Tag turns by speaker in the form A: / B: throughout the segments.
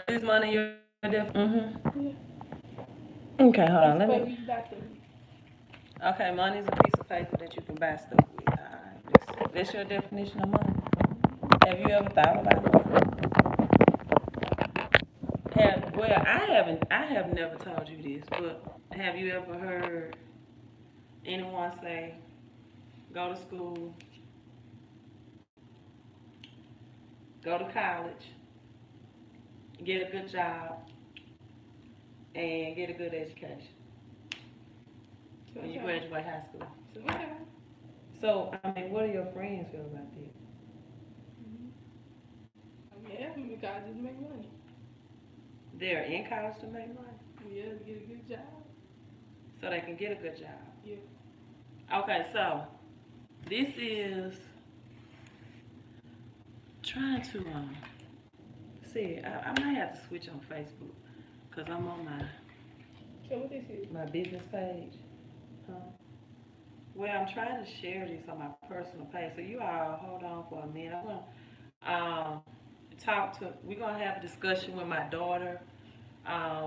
A: Is money your definition?
B: Yeah.
A: Okay, hold
B: Piece
A: on.
B: of
A: Let
B: paper
A: me.
B: you buy stuff with.
A: Okay, money is a piece of paper that you can buy stuff with. All right, that's your definition of money. Have you ever thought about it? Well, I haven't. I have never told you this, but have you ever heard anyone say, "Go to school, go to college, get a good job, and get a good education when you
B: Sometimes.
A: graduate high school"?
B: Sometimes.
A: So, I mean, what do your friends feel about that?
B: Mm-hmm. Yeah, because I just make money.
A: They're in college to make money,
B: Yeah, to get a good job.
A: so they can get a good job.
B: Yeah.
A: Okay, so this is trying to see. I might have to switch on Facebook because I'm on
B: So what this is?
A: my business page. Huh? Well, I'm trying to share this on my personal page. So you all hold on for a minute. I'm gonna talk to. We're gonna have a discussion with my daughter.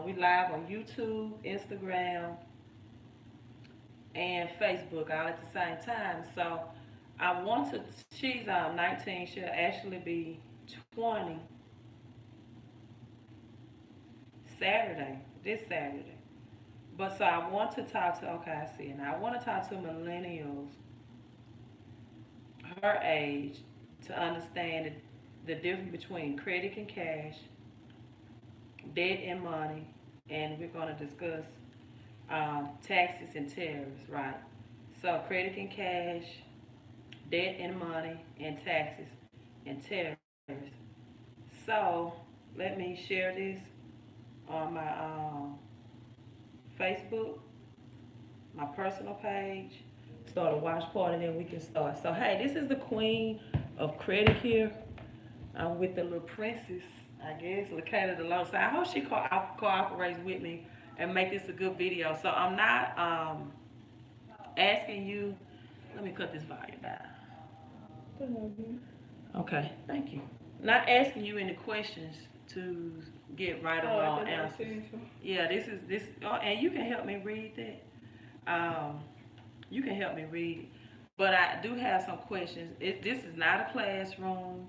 A: We live on YouTube, Instagram, and Facebook all at the same time. So I want to. She's 19. She'll actually be 20 Saturday. This Saturday. But so I want to talk to. Okay, I see. And I want to talk to millennials her age to understand the difference between credit and cash, debt and money, and we're going to discuss taxes and tariffs, right? So credit and cash, debt and money, and taxes and tariffs. So let me share this on my Facebook, my personal page. Start a watch party, and then we can start. So hey, this is the queen of credit here. I'm with the little princess, I guess, Lakayla DeLow. So I hope she cooperates with me and make this a good video. So I'm not asking you. Let me cut this volume down.
B: Put it on here.
A: Okay, thank you. Not asking you any questions to get right or
B: Oh, I
A: wrong
B: thought I was
A: answers.
B: saying so.
A: Yeah, this is this, and you can help me read that. You can help me read. But I do have some questions. This is not a classroom.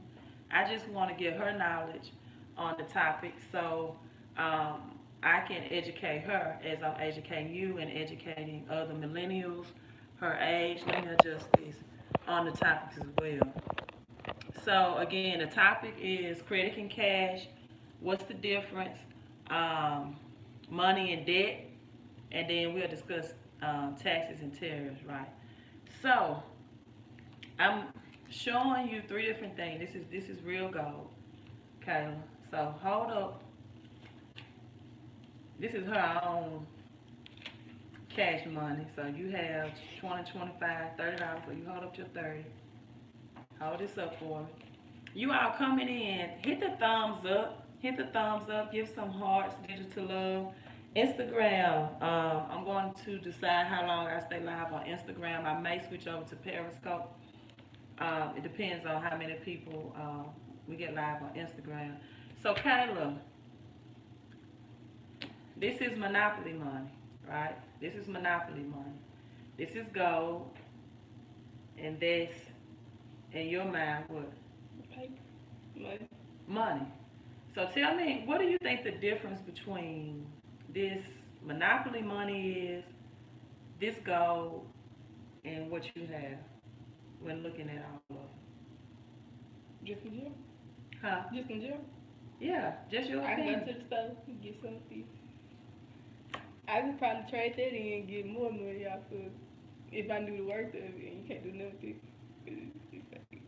A: I just want to get her knowledge on the topic so I can educate her as I'm educating you and educating other millennials her age. Let me adjust this on the topics as well. So again, the topic is credit and cash. What's the difference? Um, Money and debt, and then we'll discuss taxes and tariffs, right? So I'm showing you three different things. This is real gold, Kayla. So hold up. This is her own cash money. So you have 20, 25, $30. So you hold up your 30. Hold this up for me. You all coming in, hit the thumbs up. Hit the thumbs up. Give some hearts, digital love. Instagram. I'm going to decide how long I stay live on Instagram. I may switch over to Periscope. It depends on how many people we get live on Instagram. So Kayla, this is monopoly money, right? This is monopoly money. This is gold, and this, in your mind, what?
B: Paper. Money.
A: Money. So tell me, what do you think the difference between this monopoly money is, this gold, and what you have when looking at all of it?
B: Just in general.
A: Huh?
B: Just in general.
A: Yeah, just your
B: I can go
A: opinion.
B: to the store and get something. I could probably trade that in and get more money off of if I knew the worth of it. And you can't do nothing. It's fake.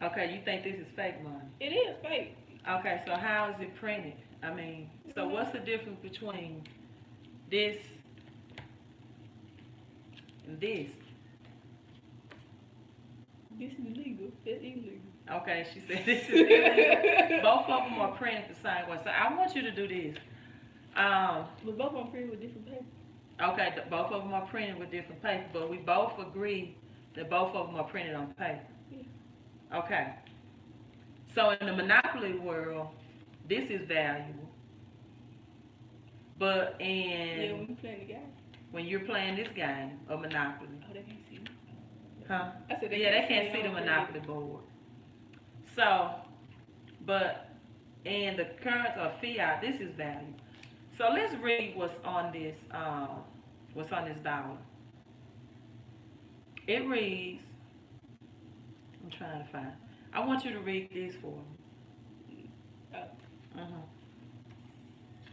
A: Okay, you think this is fake money?
B: It is fake.
A: Okay, so how is it printed? I mean, so what's the difference between this and this?
B: This is illegal. That's illegal.
A: Okay, she said this is illegal. Both of them are printed the same way. So I want you to do this.
B: But both of them printed with different paper.
A: Okay, both of them are printed with different paper, but we both agree that both of them are printed on paper.
B: Yeah.
A: Okay. So in the monopoly world, This is valuable. But
B: Yeah,
A: in
B: when you playing the game.
A: when you're playing this game of Monopoly,
B: Oh, they can't see me.
A: huh?
B: I said they
A: Yeah, they
B: can't see
A: can't
B: me
A: see the
B: on
A: Monopoly board. So, but in the current or fiat, this is value. So let's read what's on this dollar. It reads, I'm trying to find. I want you to read this for me.
B: Oh,
A: Uh-huh.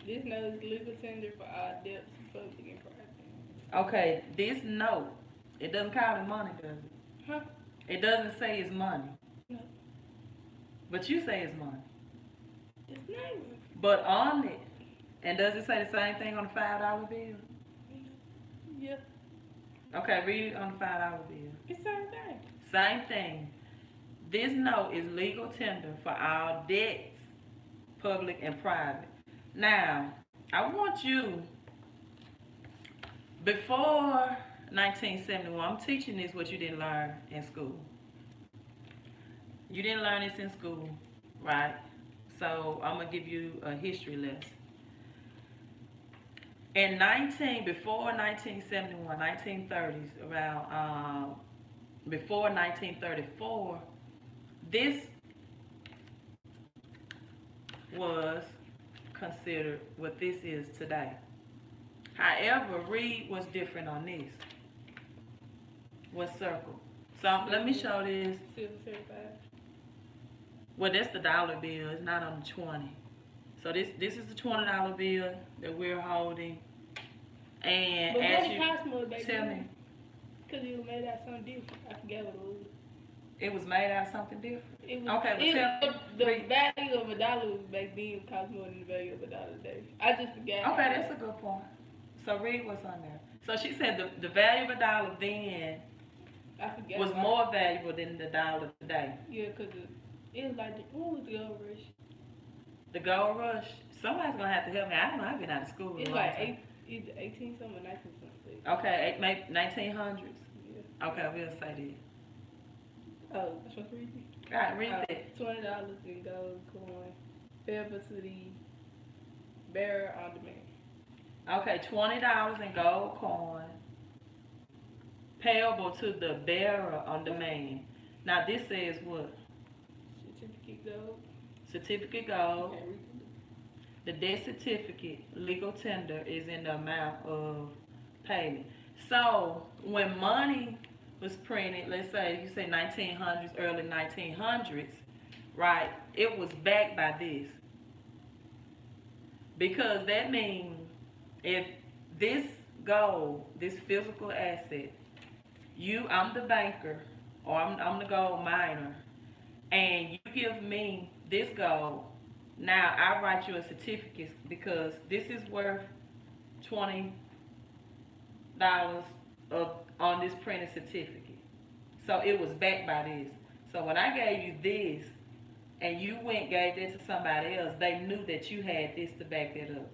B: this note is legal tender for all debts, public and private.
A: Okay, this note, it doesn't call it money, does it?
B: Huh?
A: It doesn't say it's money,
B: No,
A: but you say it's money.
B: it's not.
A: But on it, and does it say the same thing on the $5 bill?
B: Yeah,
A: Okay, read it on the $5 bill.
B: it's the same thing.
A: Same thing. This note is legal tender for all debts, public and private. Now, I want you, before 1971, I'm teaching this what you didn't learn in school. You didn't learn this in school, right? So I'm gonna give you a history lesson. Before 1971, 1930s, around before 1934, this was considered what this is today. However, read what's different on this. What's circle? So let me show this.
B: Silver certified.
A: Well, that's the dollar bill. It's not on the 20. So this is the $20 bill that we're holding. And
B: But
A: as
B: what it
A: you
B: cost more back
A: tell
B: then?
A: me,
B: Because it was made out of something different. I forgot what it was.
A: it was made out of something different.
B: It was,
A: Okay, well tell
B: the
A: read.
B: value of a dollar was back then cost more than the value of a dollar today. I just forgot.
A: Okay, that's a good point. So read what's on there. So she said the value of a dollar then
B: I forgot.
A: was more valuable than the dollar today.
B: Yeah, because it was like, what was the gold rush?
A: The gold rush. Somebody's gonna have to help me. I don't know. I've been out of school.
B: It's
A: a long
B: like
A: time.
B: either 18 something or 19 something.
A: Okay, maybe 1900s.
B: Yeah.
A: Okay, we'll say that.
B: Oh, I'm supposed to read it?
A: All right, read that.
B: $20 in gold coin, payable to the bearer on demand.
A: Okay, $20 in gold coin, payable to the bearer on demand. Now this says what?
B: Certificate gold.
A: Certificate gold.
B: Okay, read
A: The debt certificate, legal tender, is in the amount of payment. So when money was printed, let's say you say 1900s, early 1900s, right? It was backed by this. Because that means if this gold, this physical asset, I'm the banker, or I'm the gold miner, and you give me this gold, now I write you a certificate because this is worth $20 on this printed certificate. So it was backed by this. So when I gave you this, and you went and gave that to somebody else, they knew that you had this to back that up.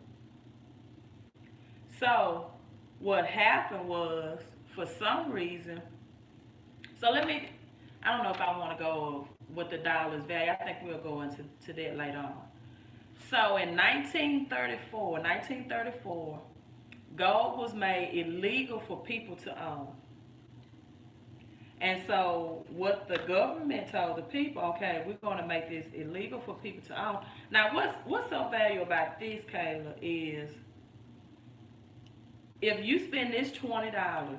A: So what happened was, for some reason, I don't know if I want to go with the dollar's value. I think we'll go into that later on. So in 1934, gold was made illegal for people to own. And so what the government told the people, okay, we're going to make this illegal for people to own. Now, what's so valuable about this, Kayla, is if you spend this $20,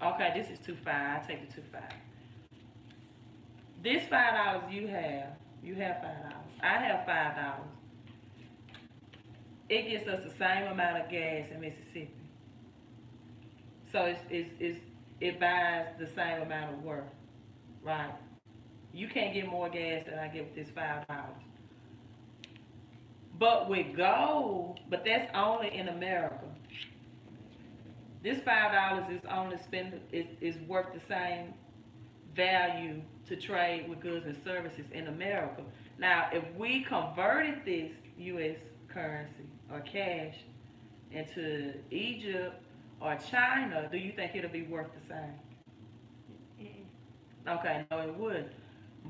A: okay, this is $2.5. I take the $2.5. This $5 you have $5. I have $5. It gets us the same amount of gas in Mississippi. So it buys the same amount of worth, right? You can't get more gas than I get with this $5. But with gold, but that's only in America. This $5 is worth the same value to trade with goods and services in America. Now, if we converted this U.S. currency or cash into Egypt or China, do you think it'll be worth the same? Okay, no, it wouldn't.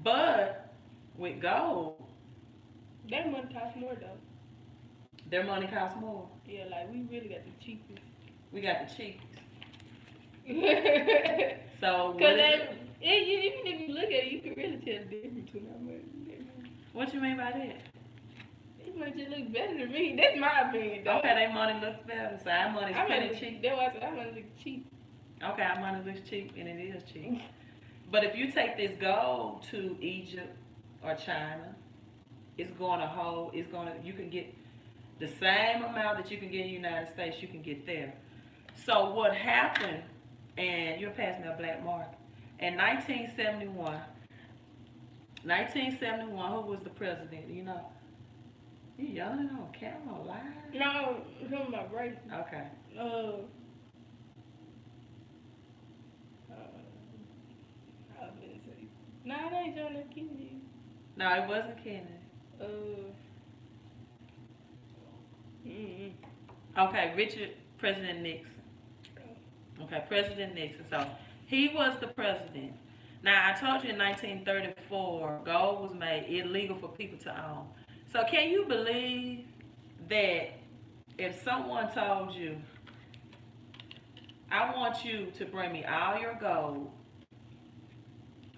A: But with gold,
B: That money costs more though.
A: Their money costs more.
B: Yeah, like we really got the cheapest.
A: We got the cheapest.
B: Cause
A: So what is it?
B: even if you look at it, you can really tell the difference between our money.
A: What you mean by that?
B: It might just look better than me. That's my opinion, though.
A: Okay, their money looks better. So our money's pretty cheap.
B: That's why I said our money look cheap.
A: Okay, our money looks cheap, and it is cheap. But if you take this gold to Egypt or China, it's going to hold. You can get the same amount that you can get in the United States. You can get there. So what happened? And you'll pass me a black mark. In 1971, who was the president? You know, you yelling on camera live?
B: No, from my break.
A: Okay.
B: I was gonna say. Nah, that ain't John F. Kennedy.
A: No, it wasn't Kennedy. Okay, President Nixon. Okay, President Nixon. So he was the president. Now I told you in 1934, gold was made illegal for people to own. So can you believe that if someone told you, I want you to bring me all your gold,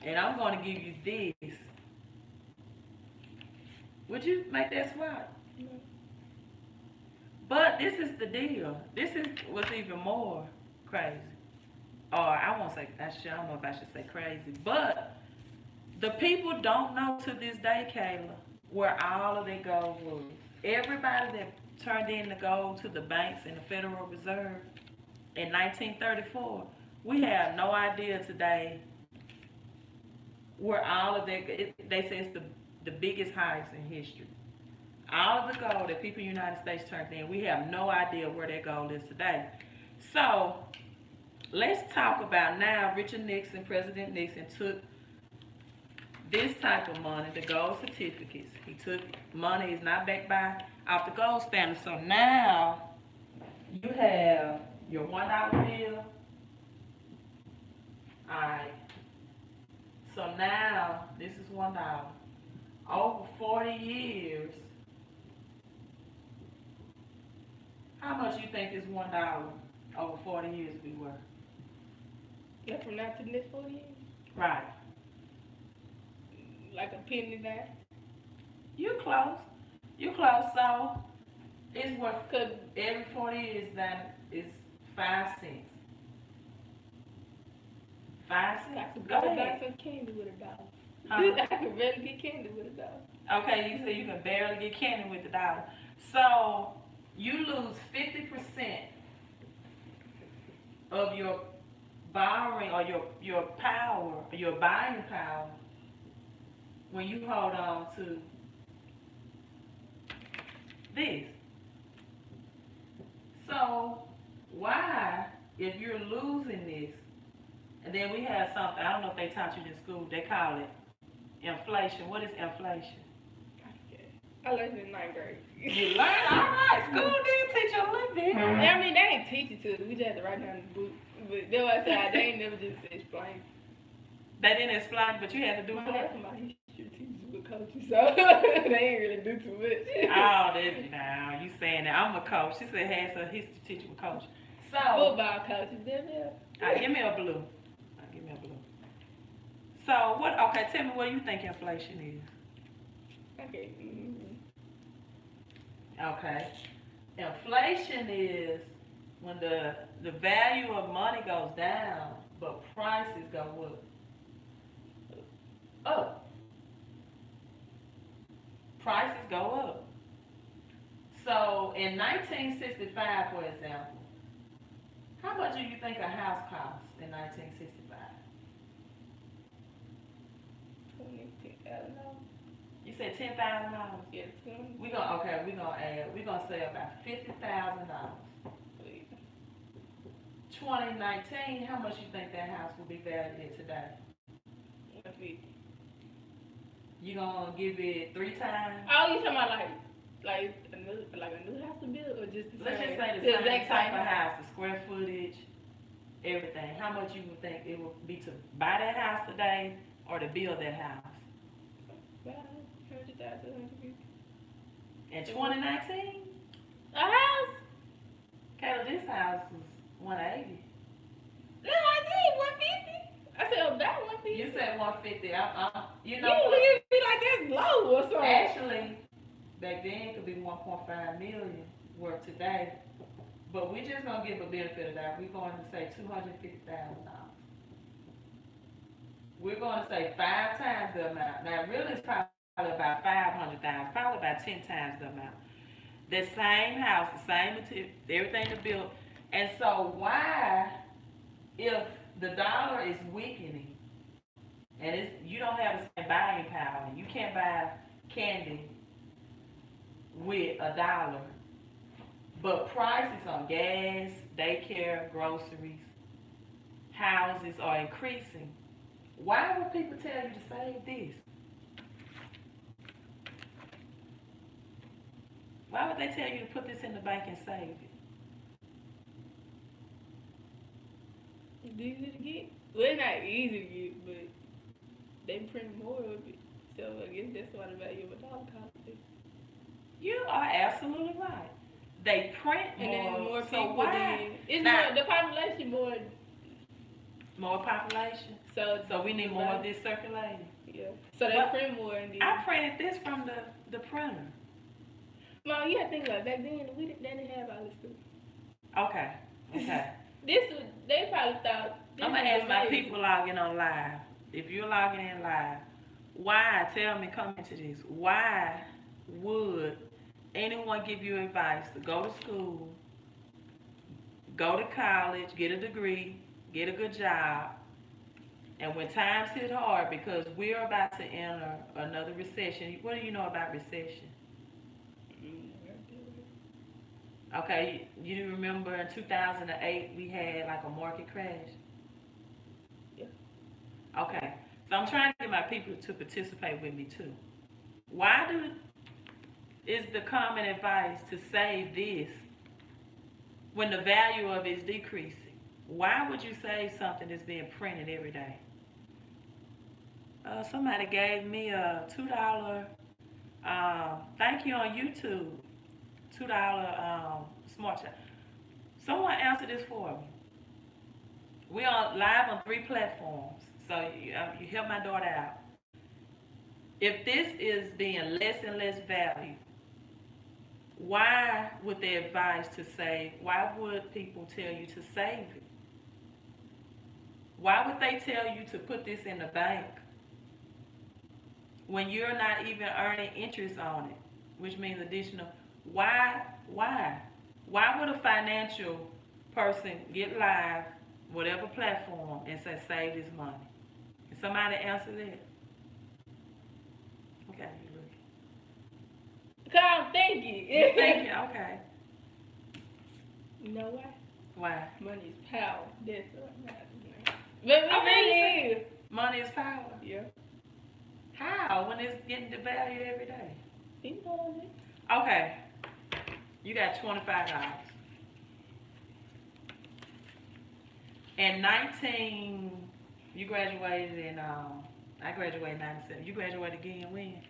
A: and I'm going to give you this, would you make that swap?
B: No.
A: But this is the deal. This is what's even more crazy. Or I won't say, I don't know if I should say crazy, but the people don't know to this day, Kayla, where all of their gold was. Everybody that turned in the gold to the banks and the Federal Reserve in 1934, we have no idea today where all of their, they say it's the biggest heist in history. All of the gold that people in the United States turned in, we have no idea where that gold is today. So let's talk about now. Richard Nixon, President Nixon, took this type of money, the gold certificates. He took money is not backed by off the gold standard. So now you have your $1 bill. Alright. So now this is $1. Over 40 years, how much you think this $1 over 40 years will be worth?
B: Like from now to the next 40 years?
A: Right.
B: Like a penny now?
A: You close. You close. So it's worth, every 40 years that is 5 cents. 5 cents.
B: I could
A: Go
B: buy
A: ahead.
B: some candy with $1.
A: Huh?
B: I could barely get candy with $1.
A: Okay, you say you can barely get candy with $1. So you lose 50% of your borrowing or your power, your buying power, when you hold on to this. So why, if you're losing this, and then we have something, I don't know if they taught you in school, they call it inflation. What is inflation?
B: I learned it in 9th grade.
A: You learned? All right. School did teach you a little bit.
B: I mean, they ain't teach it to us. We just had to write down in the book. But that's why I said they ain't never just explained.
A: They didn't explain, but you had to do
B: My
A: it.
B: half of my history teachers were coaches, so they ain't really do too much.
A: Oh, now you saying that. I'm a coach. She said has her history teacher with coach. So
B: football coaches,
A: give me a blue. Give me a blue. So what? Okay, tell me what you think inflation is.
B: Okay.
A: Okay. Inflation is when the value of money goes down, but prices go up. Up. Prices go up. So in 1965, for example, how much do you think a house cost in 1965?
B: $10,000.
A: You said $10,000.
B: Yes.
A: We're gonna say about $50,000. 2019, how much you think that house will be valued at today?
B: 150.
A: You gonna give it 3 times?
B: Oh, you talking about like a new house to build or just the
A: Let's
B: same?
A: just say the same type of house, the square footage, everything. How much you would think it would be to buy that house today or to build that house?
B: About 100,000, 150.
A: In 2019?
B: A house?
A: Kayla, this house was 180.
B: That's what I said, 150. I said about 150.
A: You said 150. You
B: You
A: know what?
B: look at me like that's low or something.
A: Actually, back then it could be 1.5 million worth today. But we're just gonna give a benefit of that. We're going to say $250,000. We're going to say 5 times the amount. Now, really, it's probably about 500,000, probably about 10 times the amount. The same house, the same material, everything to build. And so, why, if the dollar is weakening and you don't have the same buying power, you can't buy candy with a dollar, but prices on gas, daycare, groceries, houses are increasing. Why would people tell you to save this? Why would they tell you to put this in the bank and save it?
B: It's easy to get. Well, it's not easy to get, but they print more of it. So I guess that's why the value of a dollar costs.
A: You are absolutely right. They print
B: And then
A: more,
B: more
A: so
B: people
A: why?
B: it's
A: Now-
B: more, the population more.
A: More population. So we need more of this circulating.
B: Yeah. So they
A: But
B: print more and then.
A: I printed this from the printer.
B: Mom, you gotta think about it. Back then they didn't have all this stuff.
A: Okay. Okay.
B: They probably thought.
A: I'm gonna ask my people logging on live. If you're logging in live, why? Tell me, come into this. Why would anyone give you advice to go to school, go to college, get a degree, get a good job, and when times hit hard, because we're about to enter another recession. What do you know about recession? Okay, you remember in 2008 we had like a market crash?
B: Yeah.
A: Okay, so I'm trying to get my people to participate with me too. Is the common advice to save this when the value of it is decreasing? Why would you save something that's being printed every day? Somebody gave me a $2, thank you on YouTube, $2 smart check. Someone answer this for me. We are live on 3 platforms, so you help my daughter out. If this is being less and less value, why would they advise to save? Why would people tell you to save it? Why would they tell you to put this in the bank when you're not even earning interest on it, which means additional? Why? Why would a financial person get live, whatever platform, and say save this money? Can somebody answer that? Okay, you look.
B: Cause I'm thinking.
A: You're thinking, okay.
B: You know why?
A: Why?
B: Money is power. That's what I'm not doing. But it really is.
A: Money is power.
B: Yeah.
A: How? When it's getting devalued every day.
B: Think about it.
A: Okay. You got $25. In you graduated in, I graduated in 97. You graduated again when?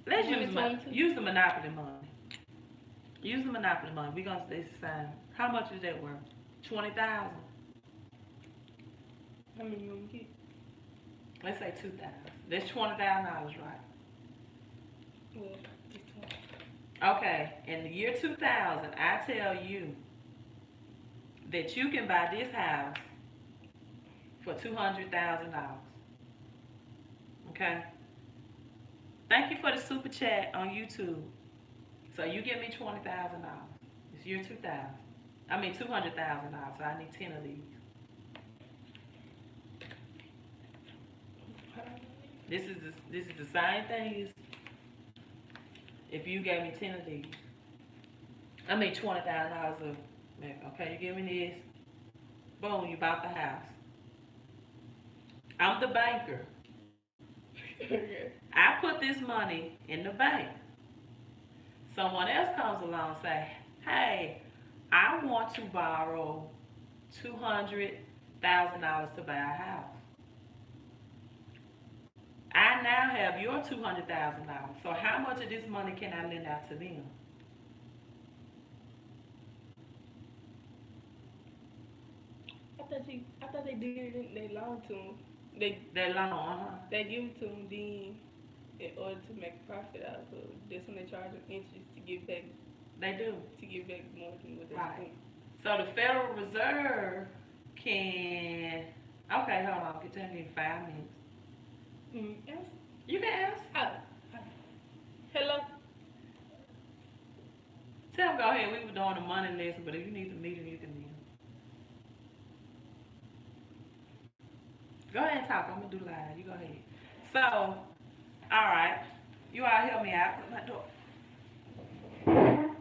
A: Let's use the Monopoly money. Use the Monopoly money. We're going to stay the same. How much is that worth? 20,000.
B: How many you want to get?
A: Let's say 2,000. That's $20,000, right?
B: Well, just 20.
A: Okay. In the year 2000, I tell you that you can buy this house for $200,000. Okay? Thank you for the super chat on YouTube. So you give me $20,000. It's year 2000. I mean $200,000. So I need 10 of these. This is the same thing as if you gave me 10 of these. I mean $20,000 of. Okay, you give me this. Boom, you bought the house. I'm the banker.
B: Okay.
A: I put this money in the bank. Someone else comes along and say, hey, I want to borrow $200,000 to buy a house. I now have your $200,000. So how much of this money can I lend out to them?
B: I thought they did it. They loan to them. They
A: That loan, uh-huh.
B: they give it to them. Then in order to make a profit out of it, that's when they charge them interest
A: They do.
B: to give back more than what they
A: Right.
B: spent.
A: So the Federal Reserve can. Okay, hold on. Continue in 5 minutes.
B: Yes.
A: You can ask.
B: Oh. Hello.
A: Tell them go ahead. We were doing a money lesson, but if you need to meet him, you can meet him. Go ahead and talk. I'm gonna do live. You go ahead. So, all right. You all help me out. Close my door.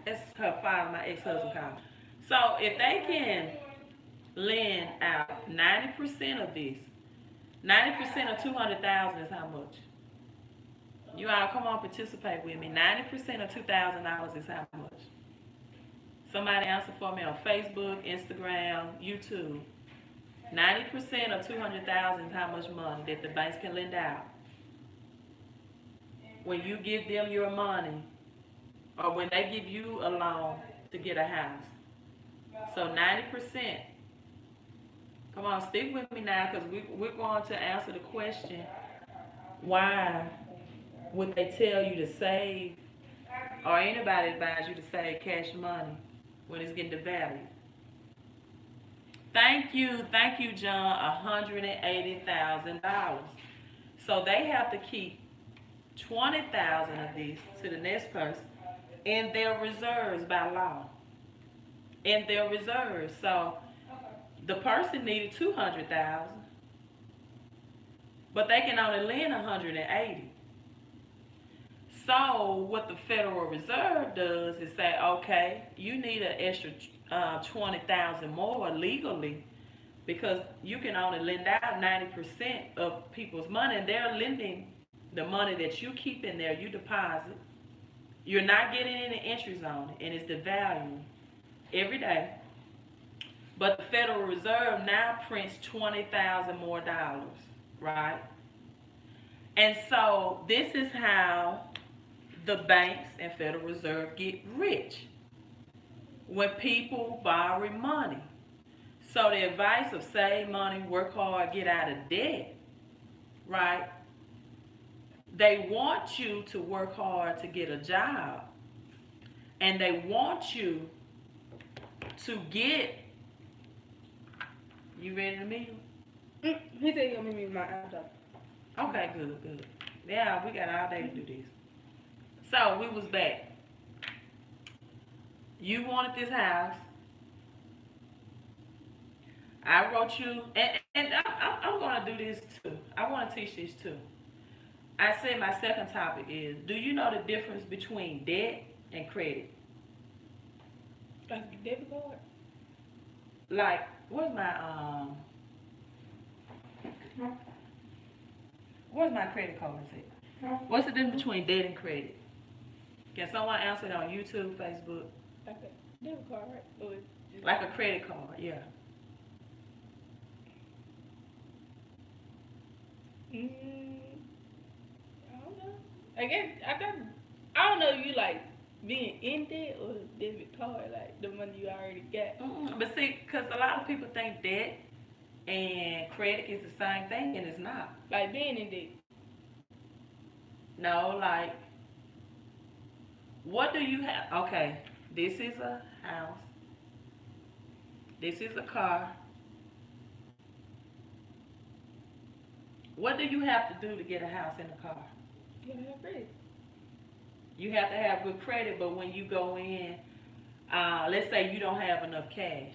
A: That's her father, my ex-husband called. So if they can lend out 90% of this, 90% of 200,000 is how much? You all come on, participate with me. 90% of $2,000 is how much? Somebody answer for me on Facebook, Instagram, YouTube. 90% of 200,000 is how much money that the banks can lend out. When you give them your money, or when they give you a loan to get a house. So 90%. Come on, stick with me now, because we're going to answer the question, why would they tell you to save, or anybody advise you to save cash money when it's getting devalued? Thank you, John. $180,000. So they have to keep 20,000 of this to the next person in their reserves by law. In their reserves. So the person needed 200,000, but they can only lend 180. So what the Federal Reserve does is say, okay, you need an extra 20,000 more legally, because you can only lend out 90% of people's money, and they're lending the money that you keep in there, you deposit. You're not getting any interest on it, and it's devaluing every day. But the Federal Reserve now prints 20,000 more dollars, right? And so this is how the banks and Federal Reserve get rich, when people borrow money. So the advice of save money, work hard, get out of debt, right? They want you to work hard to get a job, and they want you to get. You ready to meet him?
B: He said he's gonna meet me with my laptop.
A: Okay, good. Yeah, we got all day to do this. So we was back. You wanted this house. I wrote you, and I'm going to do this too. I want to teach this too. I said my second topic is, do you know the difference between debt and credit?
B: Like a debit card?
A: Like, where's my credit card at? What's the difference between debt and credit? Can someone answer it on YouTube, Facebook?
B: Like a debit card, right? Or just
A: Like a credit card, yeah.
B: I don't know. I guess I don't know if you like being in debt or debit card, like the money you already got.
A: But see, because a lot of people think debt and credit is the same thing, and it's not.
B: Like being in debt.
A: No, like, what do you have? Okay, this is a house. This is a car. What do you have to do to get a house and a car?
B: You gotta have credit.
A: You have to have good credit, but when you go in, let's say you don't have enough cash,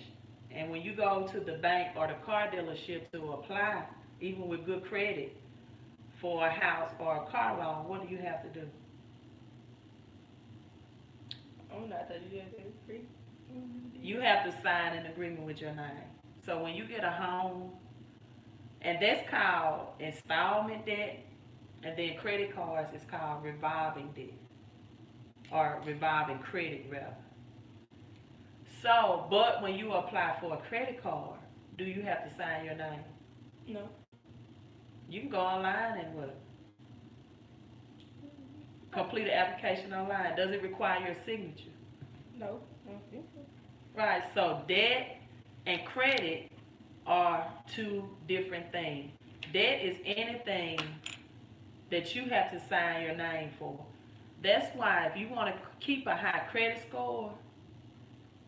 A: and when you go to the bank or the car dealership to apply, even with good credit, for a house or a car loan, what do you have to do?
B: I don't know. I thought you had to have credit.
A: You have to sign an agreement with your name. So when you get a home, and that's called installment debt, and then credit cards is called revolving debt, or revolving credit rather. So, but when you apply for a credit card, do you have to sign your name?
B: No.
A: You can go online and what? complete an application online? Does it require your signature?
B: No, I don't think so.
A: Right. So debt and credit are two different things. Debt is anything that you have to sign your name for. That's why if you want to keep a high credit score,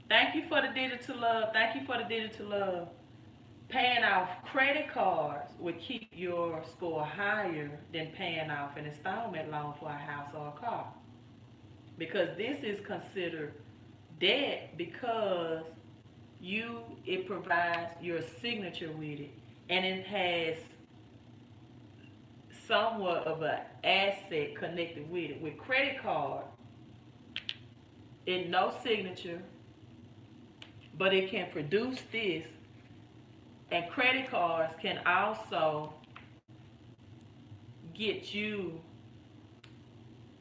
A: thank you for the digital love. Thank you for the digital love. Paying off credit cards would keep your score higher than paying off an installment loan for a house or a car. Because this is considered debt because it provides your signature with it and it has somewhat of an asset connected with it. With credit card, it no signature, but it can produce this. And credit cards can also get you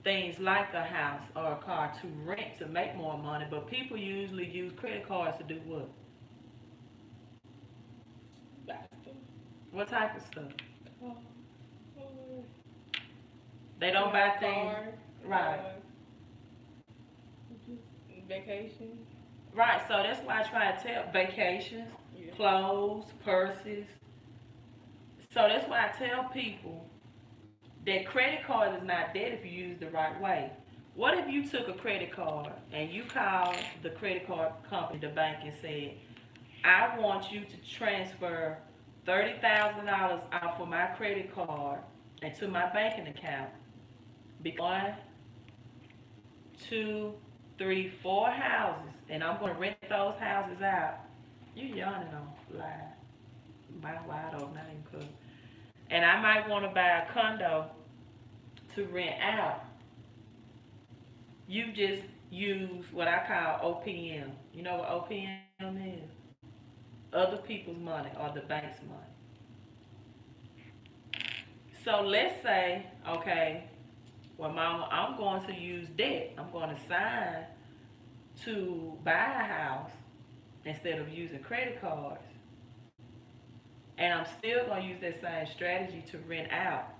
A: things like a house or a car to rent to make more money. But people usually use credit cards to do what?
B: Buy stuff.
A: What type of stuff?
B: Uh,
A: They don't buy
B: car,
A: things. Right.
B: Vacation.
A: Right. So that's why I try to tell vacations,
B: Yeah.
A: clothes, purses. So that's why I tell people that credit card is not debt if you use the right way. What if you took a credit card and you called the credit card company, the bank, and said, I want you to transfer $30,000 off of my credit card into my banking account. One, two, three, 4 houses, and I'm going to rent those houses out. You yawning on live. My wide open, not even cook. And I might want to buy a condo to rent out. You just use what I call OPM. You know what OPM is? Other people's money or the bank's money. So let's say, okay, well, Mama, I'm going to use debt. I'm going to sign to buy a house instead of using credit cards. And I'm still going to use that same strategy to rent out.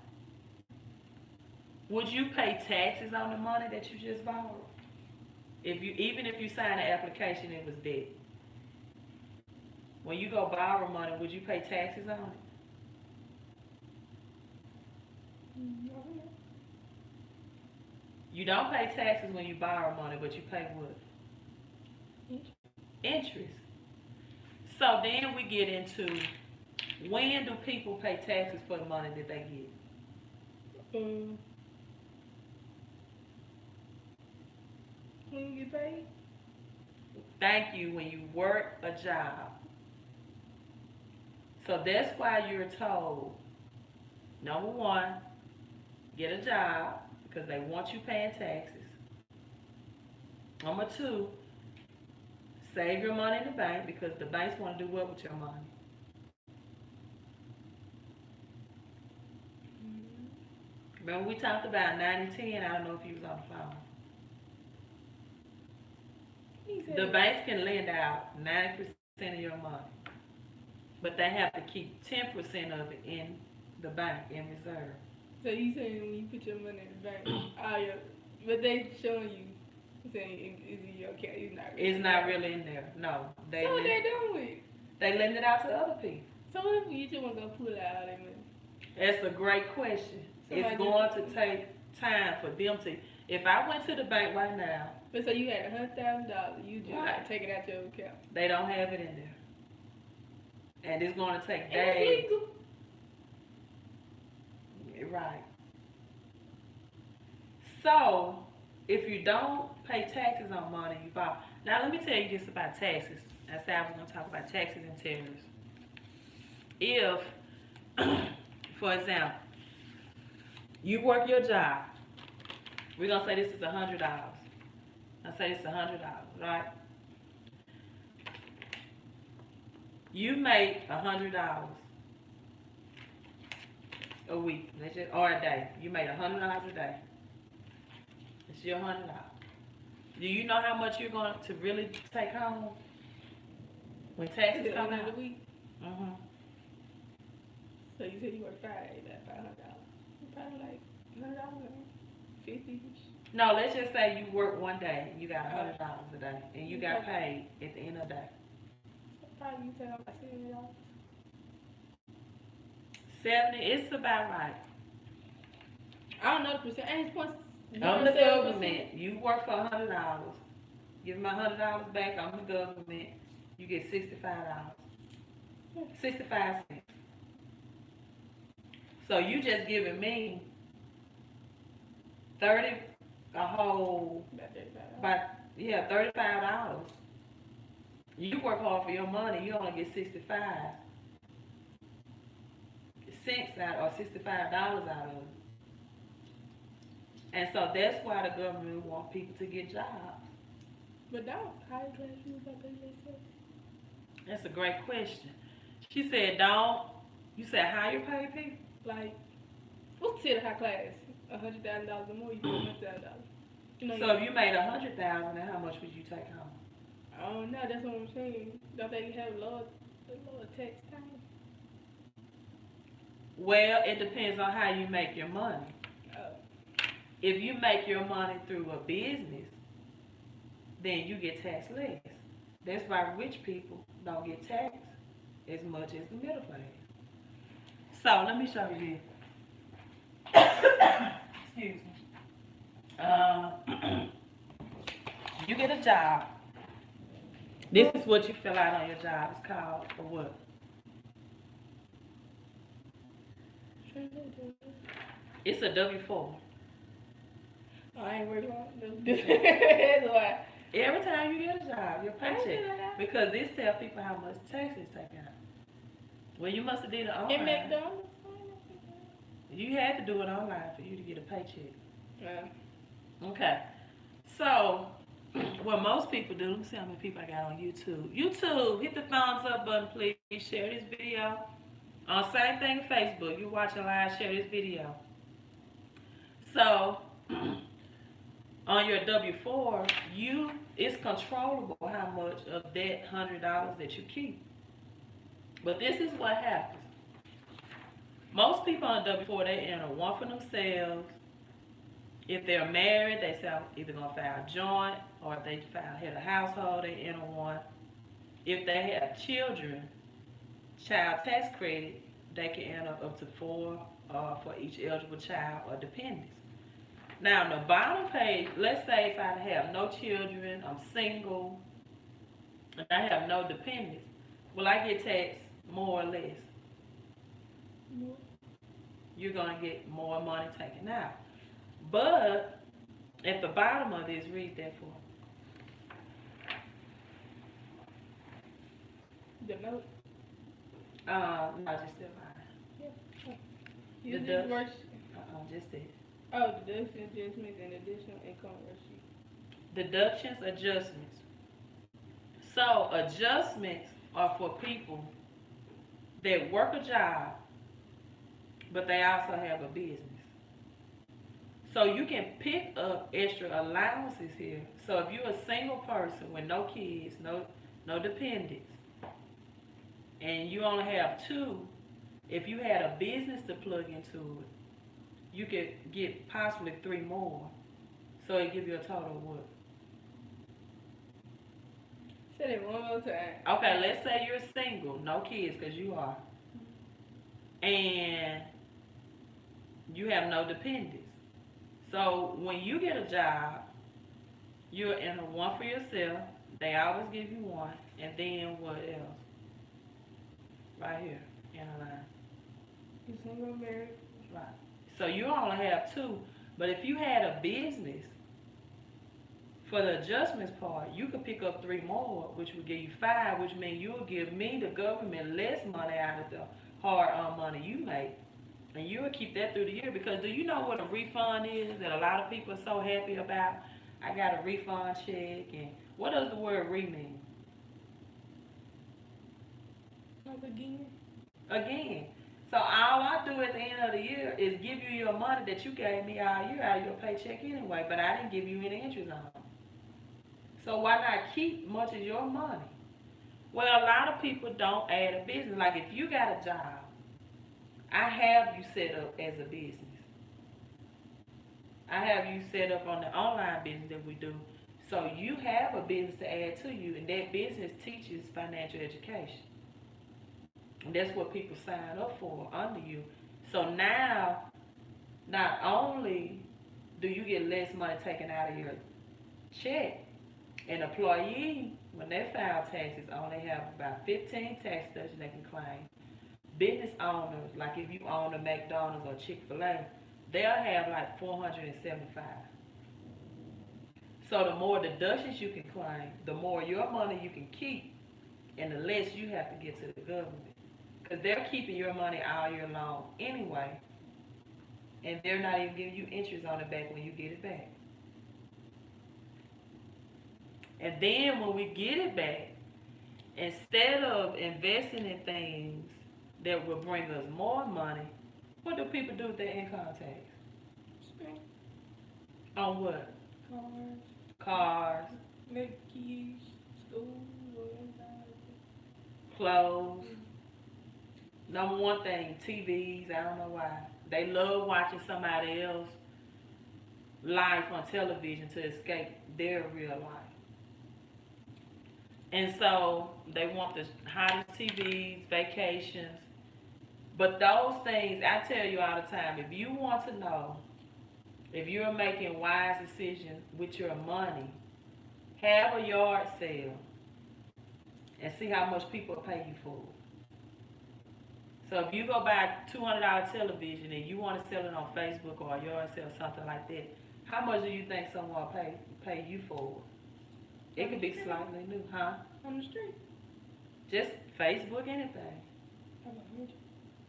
A: Would you pay taxes on the money that you just borrowed? Even if you sign an application, it was debt. When you go borrow money, would you pay taxes on it? You don't pay taxes when you borrow money, but you pay what? Interest. So then we get into, when do people pay taxes for the money that they get?
B: When you get paid?
A: Thank you, when you work a job. So that's why you're told, number one, get a job because they want you paying taxes. Number two, save your money in the bank because the banks want to do what with your money? Remember we talked about 90-10, I don't know if you was on the phone. The banks can lend out 90% of your money, but they have to keep 10% of it in the bank in reserve.
B: So you saying when you put your money in the bank, but they showing you, saying it's in your account,
A: It's not really in there. No,
B: so what they doing with it?
A: They lend it out to other people.
B: So what if you just want to go pull out all that money?
A: That's a great question.
B: Somebody
A: It's going to take time for them to. If I went to the bank right now,
B: but so you had $100,000, you just
A: right,
B: take it out your account.
A: They don't have it in there, and it's going to take
B: And
A: days.
B: it's legal.
A: Right. So if you don't pay taxes on money you buy, now let me tell you this about taxes. I said I was going to talk about taxes and tariffs. If, for example, you work your job, we're going to say this is $100. I say it's $100, right? You make $100 a week, or a day. You made $100 a day. It's your $100. Do you know how much you're going to really take home when taxes come out?
B: A week.
A: Mhm.
B: So you said you work Friday, that's $500. Probably like $100. 50.
A: No, let's just say you work one day and you got $100 a day and you got paid at the end of the day.
B: Probably you take home like $70.
A: 70, it's about right.
B: I don't know the percent. Ain't point.
A: I'm the government. You work for $100. Give me my $100 back. I'm the government. You get $65. 65 cents. So you just giving me 30, a whole, about, yeah, $35. You work hard for your money, you only get 65 cents out, or $65 out of it. And so that's why the government want people to get jobs.
B: But don't higher class people got pay themselves.
A: That's a great question. She said, don't, you said higher paid people?
B: Like, what's considered high class? $100,000 or more, you get $100,000. You know,
A: So if you made 100,000, then how much would you take home?
B: I don't know. That's what I'm saying. Don't they have lower tax time?
A: Well, it depends on how you make your money.
B: Oh.
A: If you make your money through a business, then you get taxed less. That's why rich people don't get taxed as much as the middle class. So let me show you this. Excuse me. You get a job. This is what you fill out on your job. It's called a what? It's a W-4.
B: Oh, I ain't working on it. That's why.
A: Every time you get a job, your paycheck. Because this tells people how much taxes taken out. Well, you must have did it online.
B: In McDonald's?
A: You had to do it online for you to get a paycheck.
B: Yeah.
A: Okay. So, what most people do, let me see how many people I got on YouTube. YouTube, hit the thumbs up button, please. Share this video. Same thing with Facebook. You're watching live, share this video. So, on your W-4, it's controllable how much of that $100 that you keep. But this is what happens. Most people on W-4, they enter one for themselves. If they're married, they say either gonna file joint, or if they file head of household, they enter one. If they have children, child tax credit, they can enter up to 4 for each eligible child or dependents. Now, on the bottom page, let's say if I have no children, I'm single, and I have no dependents, will I get taxed more or less?
B: More.
A: You're going to get more money taken out. But at the bottom of this, read that for me.
B: The note?
A: No, just that line.
B: Yeah.
A: The
B: You just
A: Dutch-
B: work.
A: Just that.
B: Oh, deductions, adjustments, and additional income worksheet.
A: Deductions, adjustments. So adjustments are for people that work a job, but they also have a business. So you can pick up extra allowances here. So if you're a single person with no kids, no dependents, and you only have 2, if you had a business to plug into it, you could get possibly 3 more. So it give you a total of what?
B: Say it one more time.
A: Okay, let's say you're single, no kids, because you are, and you have no dependents. So when you get a job, you're enter one for yourself. They always give you one, and then what else? Right here, in a line.
B: You single, married?
A: Right. So you only have 2, but if you had a business, for the adjustments part, you could pick up 3 more, which would give you 5, which means you'll give me, the government, less money out of the hard-earned money you make. And you'll keep that through the year, because do you know what a refund is that a lot of people are so happy about? I got a refund check, and what does the word re mean?
B: Again?
A: Again. So all I do at the end of the year is give you your money that you gave me all year out of your paycheck anyway, but I didn't give you any interest on it. So why not keep much of your money? Well, a lot of people don't add a business. Like if you got a job, I have you set up as a business. I have you set up on the online business that we do. So you have a business to add to you, and that business teaches financial education. And that's what people sign up for under you. So now, not only do you get less money taken out of your check, an employee, when they file taxes, only have about 15 tax deductions they can claim. Business owners, like if you own a McDonald's or Chick-fil-A, they'll have like 475. So the more deductions you can claim, the more your money you can keep, and the less you have to get to the government. Because they're keeping your money all year long anyway, and they're not even giving you interest on it back when you get it back. And then when we get it back, instead of investing in things that will bring us more money, what do people do with their income tax?
B: Spend
A: On what?
B: cars,
A: Cars,
B: make keys, school, or anything.
A: clothes. Number one thing, TVs. I don't know why. They love watching somebody else life on television to escape their real life. And so they want the hottest TVs, vacations. But those things, I tell you all the time, if you want to know if you're making wise decisions with your money, have a yard sale and see how much people pay you for it. So if you go buy a $200 television and you want to sell it on Facebook or a yard sale or something like that, how much do you think someone will pay you for it? It could be slightly new, huh?
B: On the street.
A: Just Facebook, anything.
B: How about 100?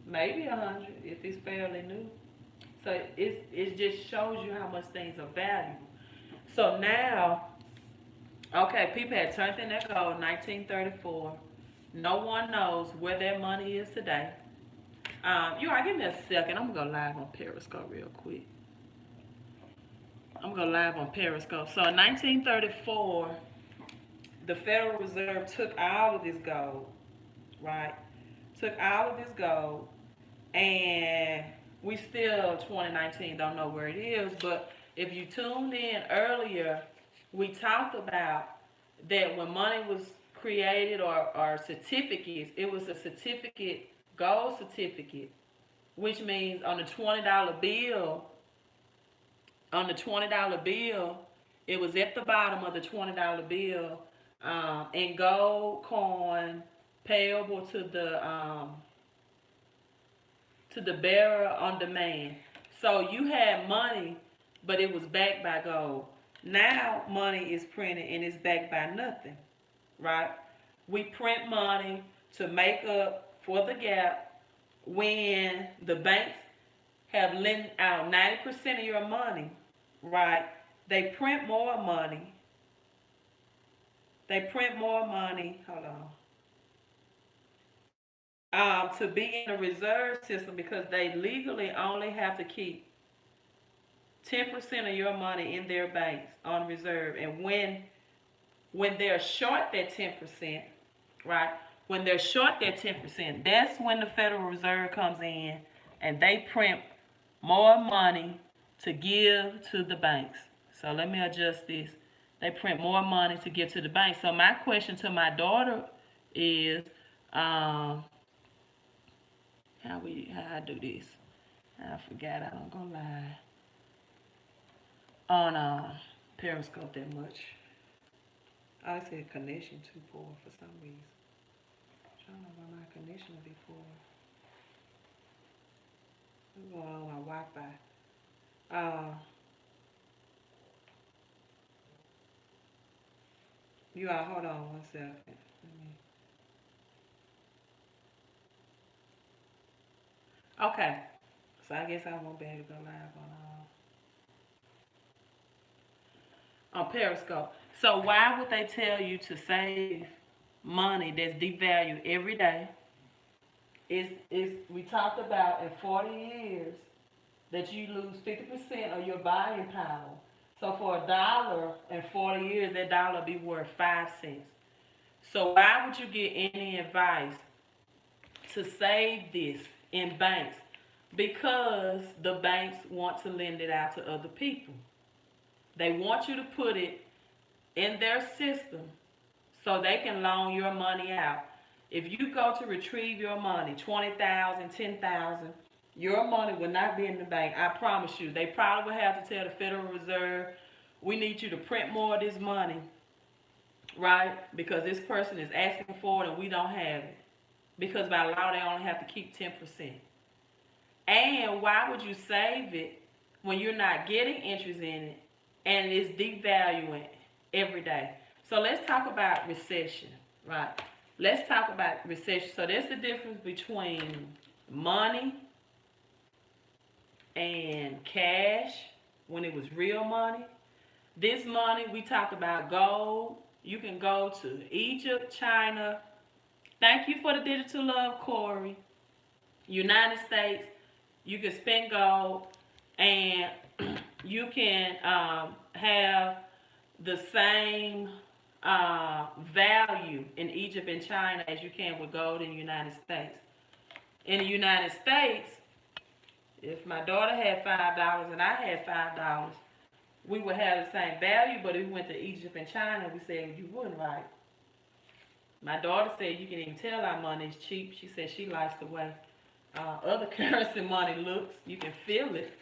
A: Maybe 100 if it's fairly new. So it just shows you how much things are valuable. So now, okay, people had turned in their gold 1934. No one knows where their money is today. You all give me a second. I'm gonna go live on Periscope real quick. I'm gonna go live on Periscope. So in 1934, the Federal Reserve took all of this gold, right? Took all of this gold, and we still 2019 don't know where it is. But if you tuned in earlier, we talked about that when money was created or certificates, it was a certificate, gold certificate, which means on the $20 bill, it was at the bottom of the $20 bill, in gold coin payable to the bearer on demand. So you had money, but it was backed by gold. Now money is printed and it's backed by nothing, right? We print money to make up for the gap when the banks have lent out 90% of your money, right? They print more money. Hold on. To be in the reserve system because they legally only have to keep 10% of your money in their banks on reserve. And when they're short that 10%, right? When they're short that 10%, that's when the Federal Reserve comes in and they print more money to give to the banks. So let me adjust this. They print more money to give to the banks. So my question to my daughter is, how I do this? I forgot. I don't go live on Periscope that much. I said connection too poor for some reason. I don't know why my connection will be poor. What's going on with my Wi-Fi? You all hold on one second. Okay. So I guess I won't be able to go live on Periscope. So why would they tell you to save money that's devalued every day? Is we talked about in 40 years that you lose 50% of your buying power. So for $1 in 40 years, that dollar be worth 5 cents. So why would you get any advice to save this in banks? Because the banks want to lend it out to other people. They want you to put it in their system so they can loan your money out. If you go to retrieve your money, 20,000, 10,000, your money will not be in the bank. I promise you. They probably will have to tell the Federal Reserve, we need you to print more of this money, right? Because this person is asking for it and we don't have it. Because by law, they only have to keep 10%. And why would you save it when you're not getting interest in it and it's devaluing every day? So let's talk about recession, right? Let's talk about recession. So there's the difference between money and cash when it was real money. This money, we talk about gold. You can go to Egypt, China. Thank you for the digital love, Corey. United States. You can spend gold and you can have the same value in Egypt and China as you can with gold in the United States. In the United States, if my daughter had $5 and I had $5, we would have the same value, but if we went to Egypt and China, we said you wouldn't, right? My daughter said you can even tell our money is cheap. She said she likes the way other currency money looks. You can feel it.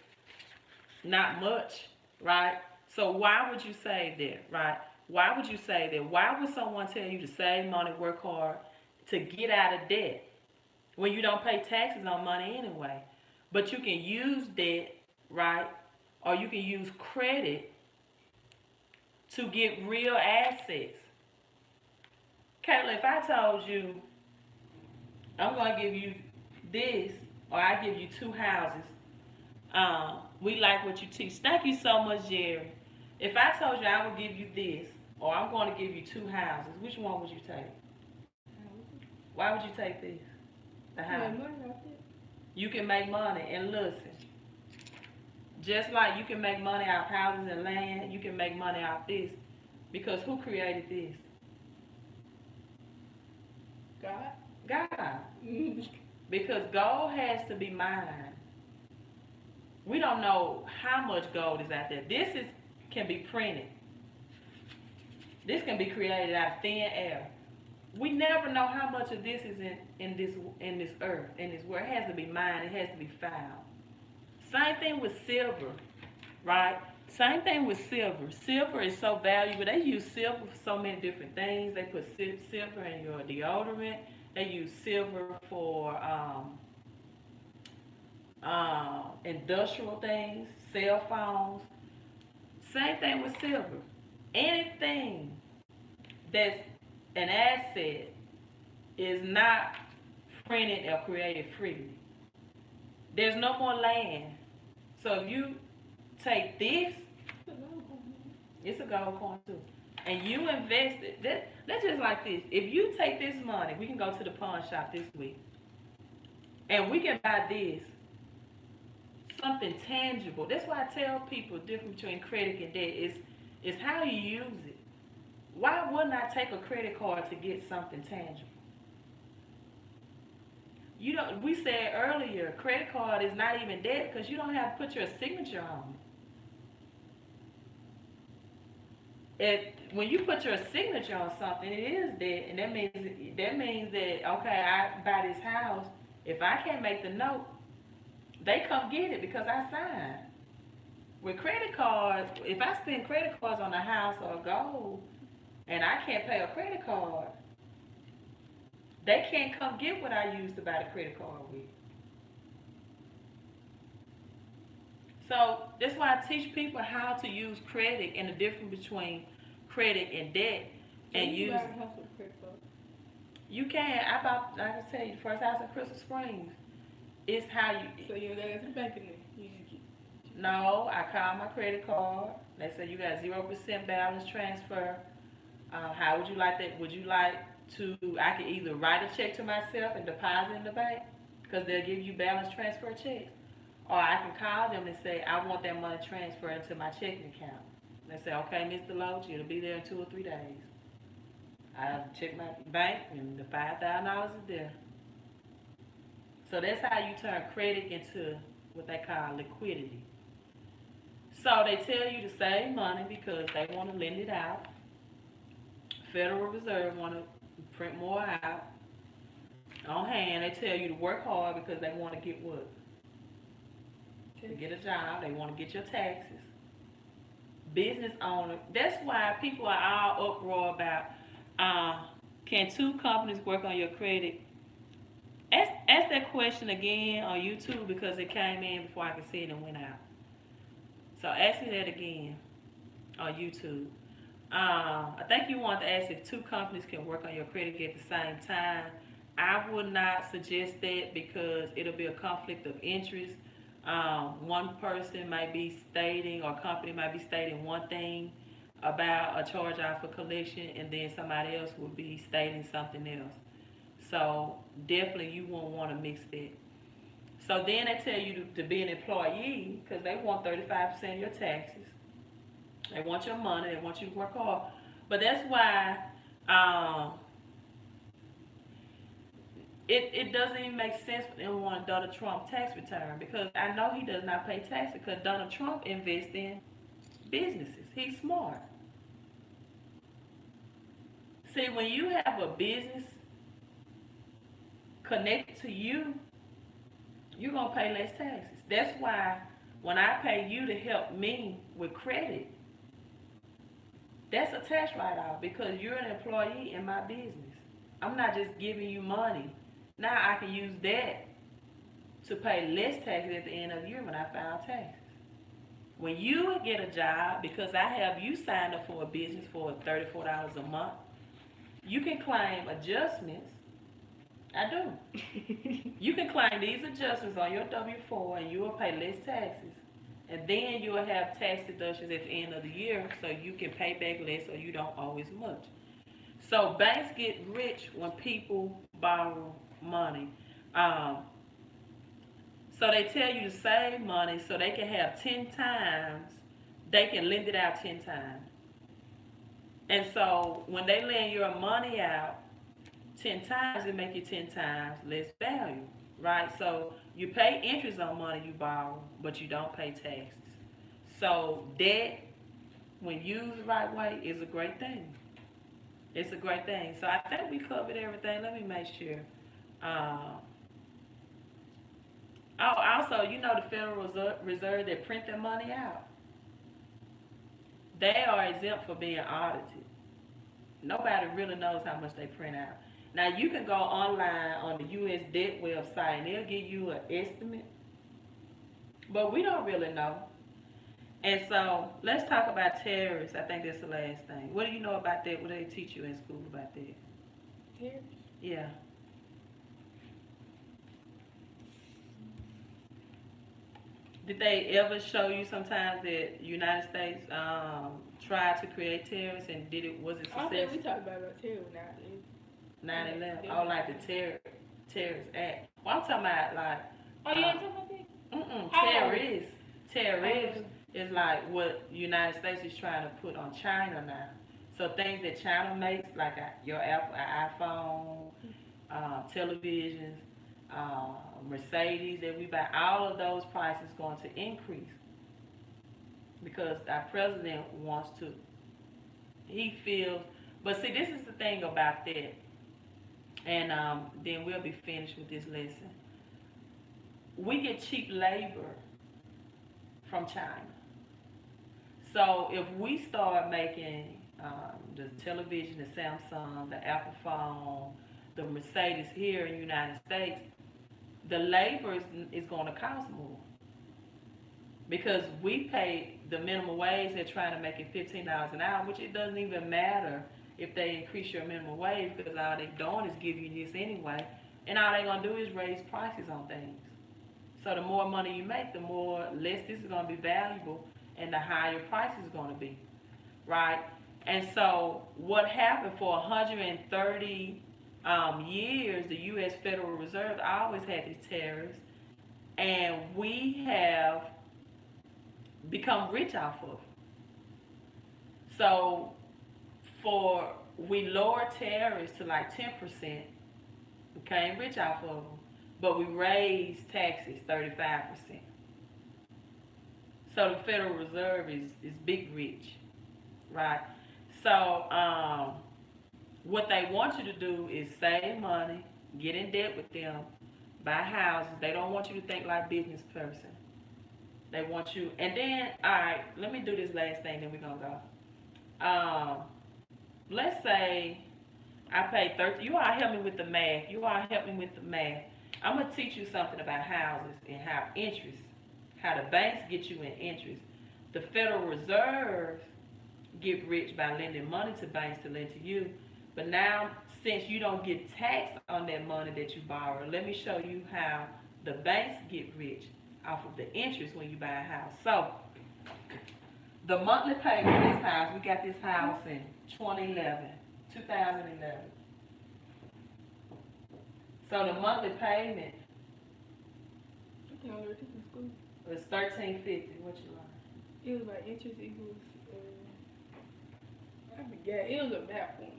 A: Not much, right? So why would you save that, right? Why would you save that? Why would someone tell you to save money, work hard, to get out of debt when you don't pay taxes on money anyway? But you can use debt, right? Or you can use credit to get real assets. Kayla, if I told you I'm going to give you this, or I give you two houses, we like what you teach. Thank you so much, Jerry. If I told you I would give you this, or I'm going to give you two houses, which one would you take? Why would you take this? The house. You can make money, and listen. Just like you can make money out of houses and land, you can make money out of this. Because who created this?
B: God.
A: God. Because gold has to be mined. We don't know how much gold is out there. Can be printed. This can be created out of thin air. We never know how much of this is in this earth, in this world. It has to be mined. It has to be found. Same thing with silver, right? Same thing with silver. Silver is so valuable. They use silver for so many different things. They put silver in your deodorant. They use silver for industrial things, cell phones. Same thing with silver. Anything that's an asset is not printed or created freely. There's no more land. So if you take this, it's a gold coin too, and you invest it, that's just like this. If you take this money, we can go to the pawn shop this week, and we can buy this, something tangible. That's why I tell people the difference between credit and debt is how you use it. Why wouldn't I take a credit card to get something tangible? We said earlier, credit card is not even debt because you don't have to put your signature on it. When you put your signature on something, it is debt, and that means that okay, I buy this house. If I can't make the note, they come get it because I signed. With credit cards, if I spend credit cards on a house or gold, and I can't pay a credit card, they can't come get what I used to buy the credit card with. So that's why I teach people how to use credit and the difference between credit and debt. And use. You can. I bought, like I tell you, the first house in Crystal Springs. It's how you.
B: So you got the bank in there.
A: No, I called my credit card. They said you got 0% balance transfer. How would you like that? Would you like I could either write a check to myself and deposit in the bank because they'll give you balance transfer checks, or I can call them and say I want that money transferred into my checking account. They say, okay, Mr. Loach, it'll be there in 2 or 3 days. I check my bank and the $5,000 is there. So that's how you turn credit into what they call liquidity. So they tell you to save money because they want to lend it out. Federal Reserve want to print more out on hand. They tell you to work hard because they want to get what? To get a job. They want to get your taxes. Business owner. That's why people are all uproar about uh, can two companies work on your credit? Ask that question again on YouTube because it came in before I could see it and went out. So ask me that again on YouTube. I think you want to ask if two companies can work on your credit at the same time. I would not suggest that because it'll be a conflict of interest. One person might be stating, or company might be stating one thing about a charge out for collection, and then somebody else will be stating something else. So definitely you won't want to mix that. So then they tell you to be an employee because they want 35% of your taxes. They want your money. They want you to work hard. But that's why um, it doesn't even make sense for them wanting Donald Trump tax return because I know he does not pay taxes because Donald Trump invests in businesses. He's smart. See, when you have a business connected to you, you're going to pay less taxes. That's why when I pay you to help me with credit, that's a tax write-off because you're an employee in my business. I'm not just giving you money. Now I can use that to pay less taxes at the end of the year when I file taxes. When you get a job, because I have you signed up for a business for $34 a month, you can claim adjustments. I do. You can claim these adjustments on your W-4 and you will pay less taxes. And then you will have tax deductions at the end of the year so you can pay back less or you don't owe as much. So banks get rich when people borrow money. Um, so they tell you to save money so they can have 10 times, they can lend it out 10 times. And so when they lend your money out 10 times, it make you 10 times less value, right? So you pay interest on money you borrow, but you don't pay taxes. So debt, when used the right way, is a great thing. It's a great thing. So I think we covered everything. Let me make sure. Uh, oh, also, you know the Federal Reserve, they print their money out. They are exempt for being audited. Nobody really knows how much they print out. Now you can go online on the U.S. debt website and they'll give you an estimate, but we don't really know. And so let's talk about tariffs. I think that's the last thing. What do you know about that? What do they teach you in school about that?
B: Tariffs?
A: Yeah. Did they ever show you sometimes that United States tried to create tariffs and did it? Was it
B: I don't think we
A: successful?
B: talked about tariffs now.
A: 9/11. Oh, like the terrorist act. Well, I'm talking about like
B: Oh, you ain't talking about that?
A: terrorists.
B: Oh.
A: Terrorists is like what United States is trying to put on China now. So things that China makes, like your Apple, iPhone, televisions, Mercedes that we buy, all of those prices going to increase because our president wants to. He feels, but see, this is the thing about that, and then we'll be finished with this lesson. We get cheap labor from China. So if we start making the television, the Samsung, the Apple phone, the Mercedes here in the United States, the labor is going to cost more because we pay the minimum wage. They're trying to make it $15 an hour, which it doesn't even matter if they increase your minimum wage because all they're doing is giving you this anyway, and all they're going to do is raise prices on things. So the more money you make, the more less this is going to be valuable, and the higher price is going to be, right? And so what happened for 130 years, the U.S. Federal Reserve always had these tariffs, and we have become rich off of them. So for we lowered tariffs to like 10%, became rich off of them. but we raised taxes 35%. So the Federal Reserve is big rich, right? So what they want you to do is save money, get in debt with them, buy houses. They don't want you to think like business person. They want you, and then all right. Let me do this last thing, then we're gonna go. Let's say I pay 30. You all help me with the math. You all help me with the math. I'm gonna teach you something about houses and how interest, how the banks get you in interest. The Federal Reserve get rich by lending money to banks to lend to you. But now, since you don't get taxed on that money that you borrow, let me show you how the banks get rich off of the interest when you buy a house. So, the monthly payment of this house, we got this house in 2011, 2011. So the monthly payment was $13.50. What you like?
B: It was like interest equals. I forget. It was a math formula.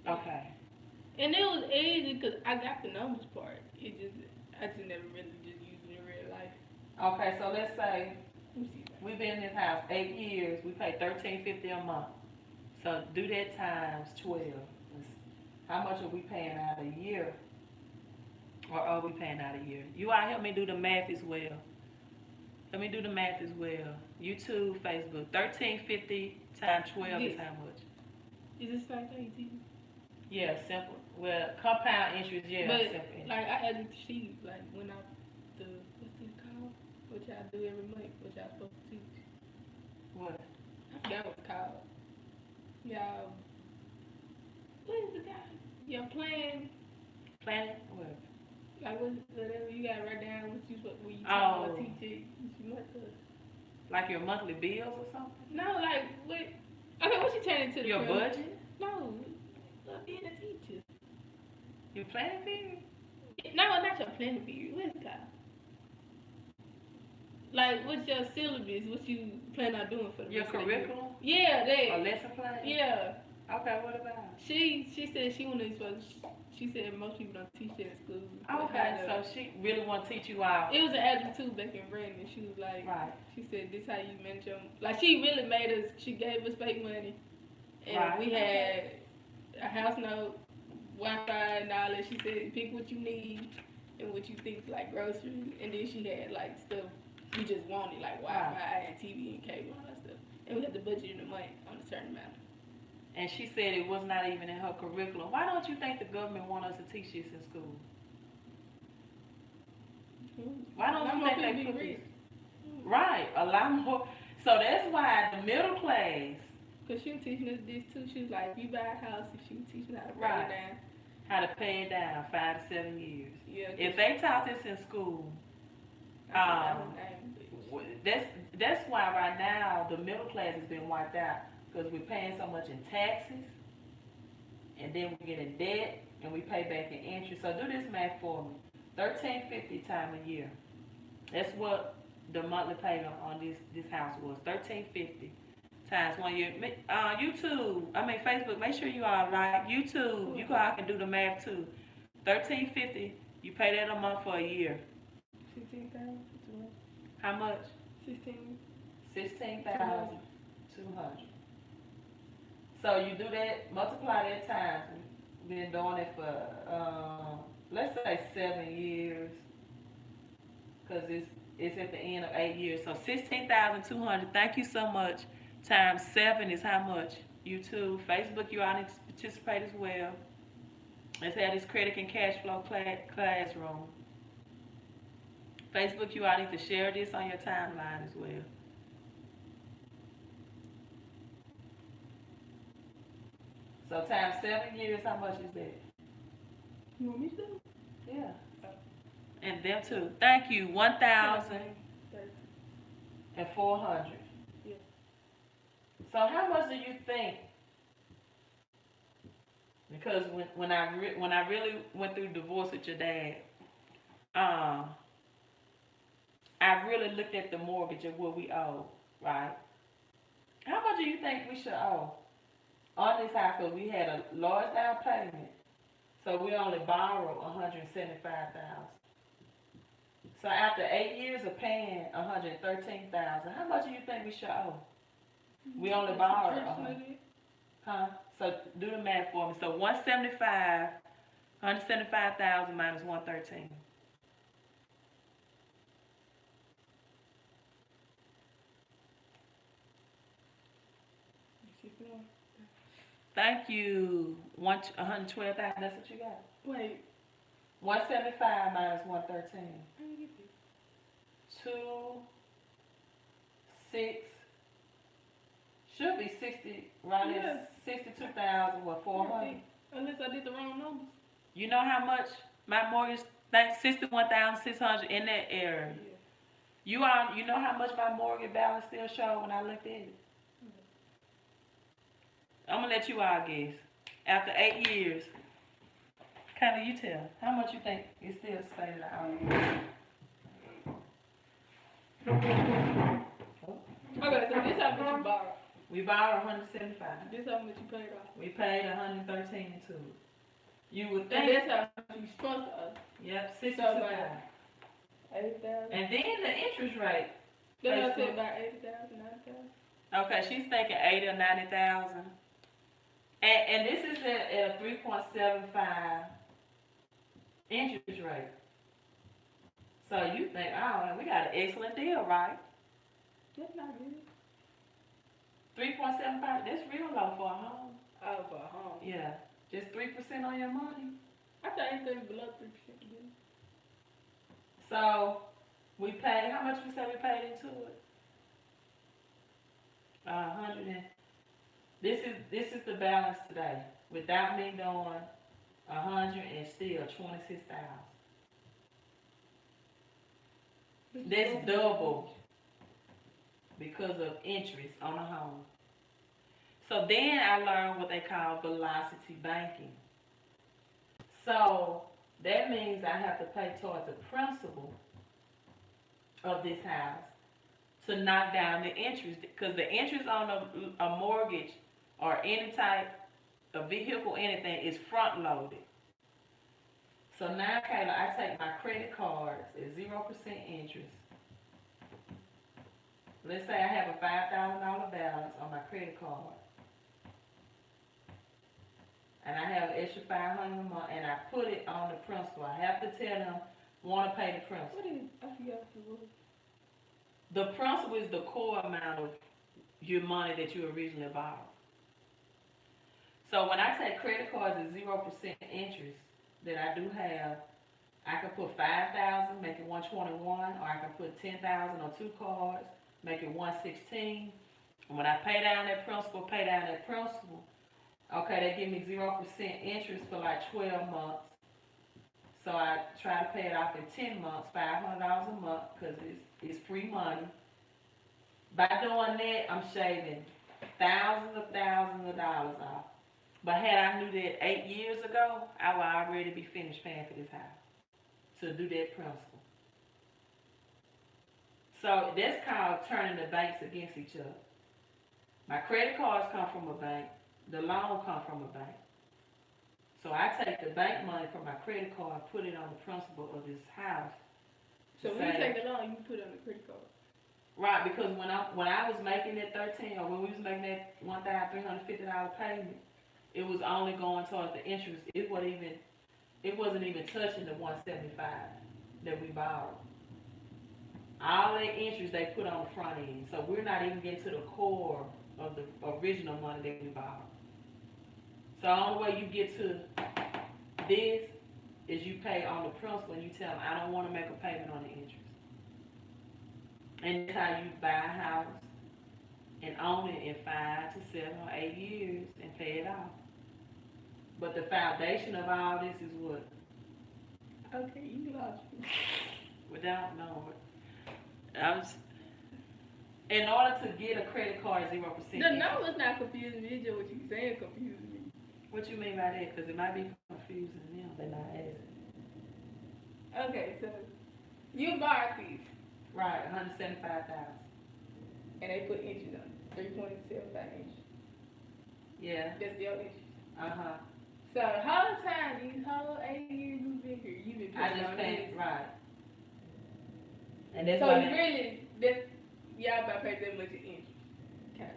A: Okay.
B: And it was easy because I got the numbers part. I just never really just used it in real life.
A: Okay, so let's say we've been in this house 8 years. We pay $13.50 a month. So do that times 12. How much are we paying out a year? Or are we paying out a year? You all help me do the math as well. Let me do the math as well. YouTube, Facebook, $13.50 times 12 is how much?
B: Is this the same thing, too?
A: Yeah, simple. Well, compound interest, yeah,
B: but,
A: simple interest.
B: Like, I had to see, like, when what's it called? What y'all do every month, what y'all supposed to teach.
A: What?
B: I forgot what it's called. Y'all, what is the guy? Y'all plan.
A: Planet? What?
B: Like, whatever you gotta write down what you talk about teach it. You must
A: like your monthly bills or something?
B: No, like, what? Okay, what you turning into the
A: your budget?
B: No, being a teacher.
A: Your planning period?
B: No, not your planning period. What is that? Like, what's your syllabus? What you plan on doing for the
A: your
B: rest
A: curriculum?
B: Of the year? Yeah, that.
A: A lesson plan?
B: Yeah.
A: Okay, what about?
B: She said she wanted to. She said most people don't teach that in school.
A: Okay, so she really want to teach you out.
B: It was an algebra 2 back in Brandon. She was like,
A: right.
B: She said, this how you manage your, like, she really made us, she gave us fake money. And
A: right.
B: We had a house note, Wi-Fi and all that. She said, pick what you need and what you think, like, groceries. And then she had, like, stuff we just wanted, like Wi-Fi and TV and cable and all that stuff. And we had to budget in the month on a certain amount.
A: And she said it was not even in her curriculum. Why don't you think the government want us to teach this in school? Why don't you think they put this? Right, a lot more. So that's why the middle class.
B: Because she was teaching us this too. She was like, if you buy a house, she was teaching how to pay it down.
A: How to pay it down, 5 to 7 years.
B: Yeah.
A: If they taught this in school, that's why right now the middle class has been wiped out. Because we're paying so much in taxes, and then we get in debt, and we pay back in interest. So do this math for me. $13.50 times a year. That's what the monthly payment on this house was. $13.50 times 1 year. Facebook. Make sure you all like YouTube. You all can do the math too. $13.50. You pay that a month for a year.
B: 16,000.
A: How much?
B: 16,200.
A: So you do that, multiply that times. We've been doing it for, let's say 7 years, because it's at the end of 8 years. So 16,200. Thank you so much. Times 7 is how much? YouTube, Facebook, you all need to participate as well. Let's have this credit and cash flow classroom. Facebook, you all need to share this on your timeline as well. So times 7 years, how much is that?
B: You want me to do?
A: Yeah. And them too. Thank you. 1,400.
B: Yeah.
A: So how much do you think? Because when I really went through divorce with your dad, I really looked at the mortgage of what we owe, right? How much do you think we should owe on this house? Because we had a large down payment. So we only borrow 175,000. So after 8 years of paying 113,000, how much do you think we should owe? We only borrowed huh? So do the math for me. So 175,000 minus 113. Thank you. 112,000. That's what you got.
B: Wait.
A: 175 minus 113. 2, 6. Should be 60. Right?
B: Yeah.
A: 62,000. What 400?
B: Unless I did the wrong numbers.
A: You know how much my mortgage? Think 61,600 in that area.
B: Yeah.
A: You know how much my mortgage balance still showed when I looked at it. I'm gonna let you all guess. After 8 years, kind of you tell. How much you think it still stated out?
B: Okay, so this how much you borrowed.
A: We borrowed 175.
B: This how much you paid off.
A: We paid 113 into it. You would
B: And
A: think.
B: that's how you supposed to owe.
A: Yep, 62,000.
B: 80,000.
A: And then the interest rate.
B: Then I said about 80,000, 90,000.
A: Okay, she's thinking 80 or 90,000. And this is at a 3.75 interest rate. So you think, oh, we got an excellent deal, right?
B: That's not good.
A: 3.75, that's real low for a home.
B: Oh, for a home.
A: Yeah, just 3% on your money.
B: I thought anything below 3% again.
A: So we paid, how much we said we paid into it? 100 and, this is the balance today. Without me doing 100 and still 26,000. That's double because of interest on a home. So then I learned what they call velocity banking. So that means I have to pay towards the principal of this house to knock down the interest, because the interest on a mortgage or any type of vehicle, anything, is front loaded. So now, Kayla, I take my credit cards at 0% interest. Let's say I have a $5,000 balance on my credit card, and I have an extra $500 a month, and I put it on the principal. I have to tell them, want to pay the principal.
B: What is, I forgot the rule.
A: The principal is the core amount of your money that you originally borrowed. So when I take credit cards at 0% interest that I do have, I can put 5,000, make it 121, or I can put 10,000 on 2 cards, make it 116. And when I pay down that principal, okay, they give me 0% interest for like 12 months. So I try to pay it off in 10 months, $500 a month, because it's free money. By doing that, I'm shaving thousands of dollars off. But had I knew that 8 years ago, I would already be finished paying for this house to do that principal. So that's called turning the banks against each other. My credit cards come from a bank. The loan comes from a bank. So I take the bank money from my credit card, put it on the principal of this house.
B: So when you take the loan, you put it on the credit card.
A: Right, because when I was making that 13, or when we was making that $1,350 payment, it was only going towards the interest. It wasn't even touching the 175 that we borrowed. All that interest they put on the front end. So we're not even getting to the core of the original money that we borrowed. So the only way you get to this is you pay on the principal and you tell them, I don't want to make a payment on the interest. And that's how you buy a house and own it in 5 to 7 or 8 years and pay it off. But the foundation of all this is what?
B: Okay, you lost me.
A: Without knowing. In order to get a credit card 0%.
B: The number's not confusing me, it's just what you're saying confusing me.
A: What you mean by that? Because it might be confusing them. They're not asking.
B: Okay, so you borrowed these.
A: Right, 175,000.
B: And they put interest on it, 3.75 interest.
A: Yeah.
B: That's the other interest. So the whole time, these whole 8 years you've been here, you've been
A: I
B: paying
A: just
B: on
A: pay,
B: this.
A: right. And that's
B: So
A: why
B: you really, y'all about to pay that much in interest. Okay.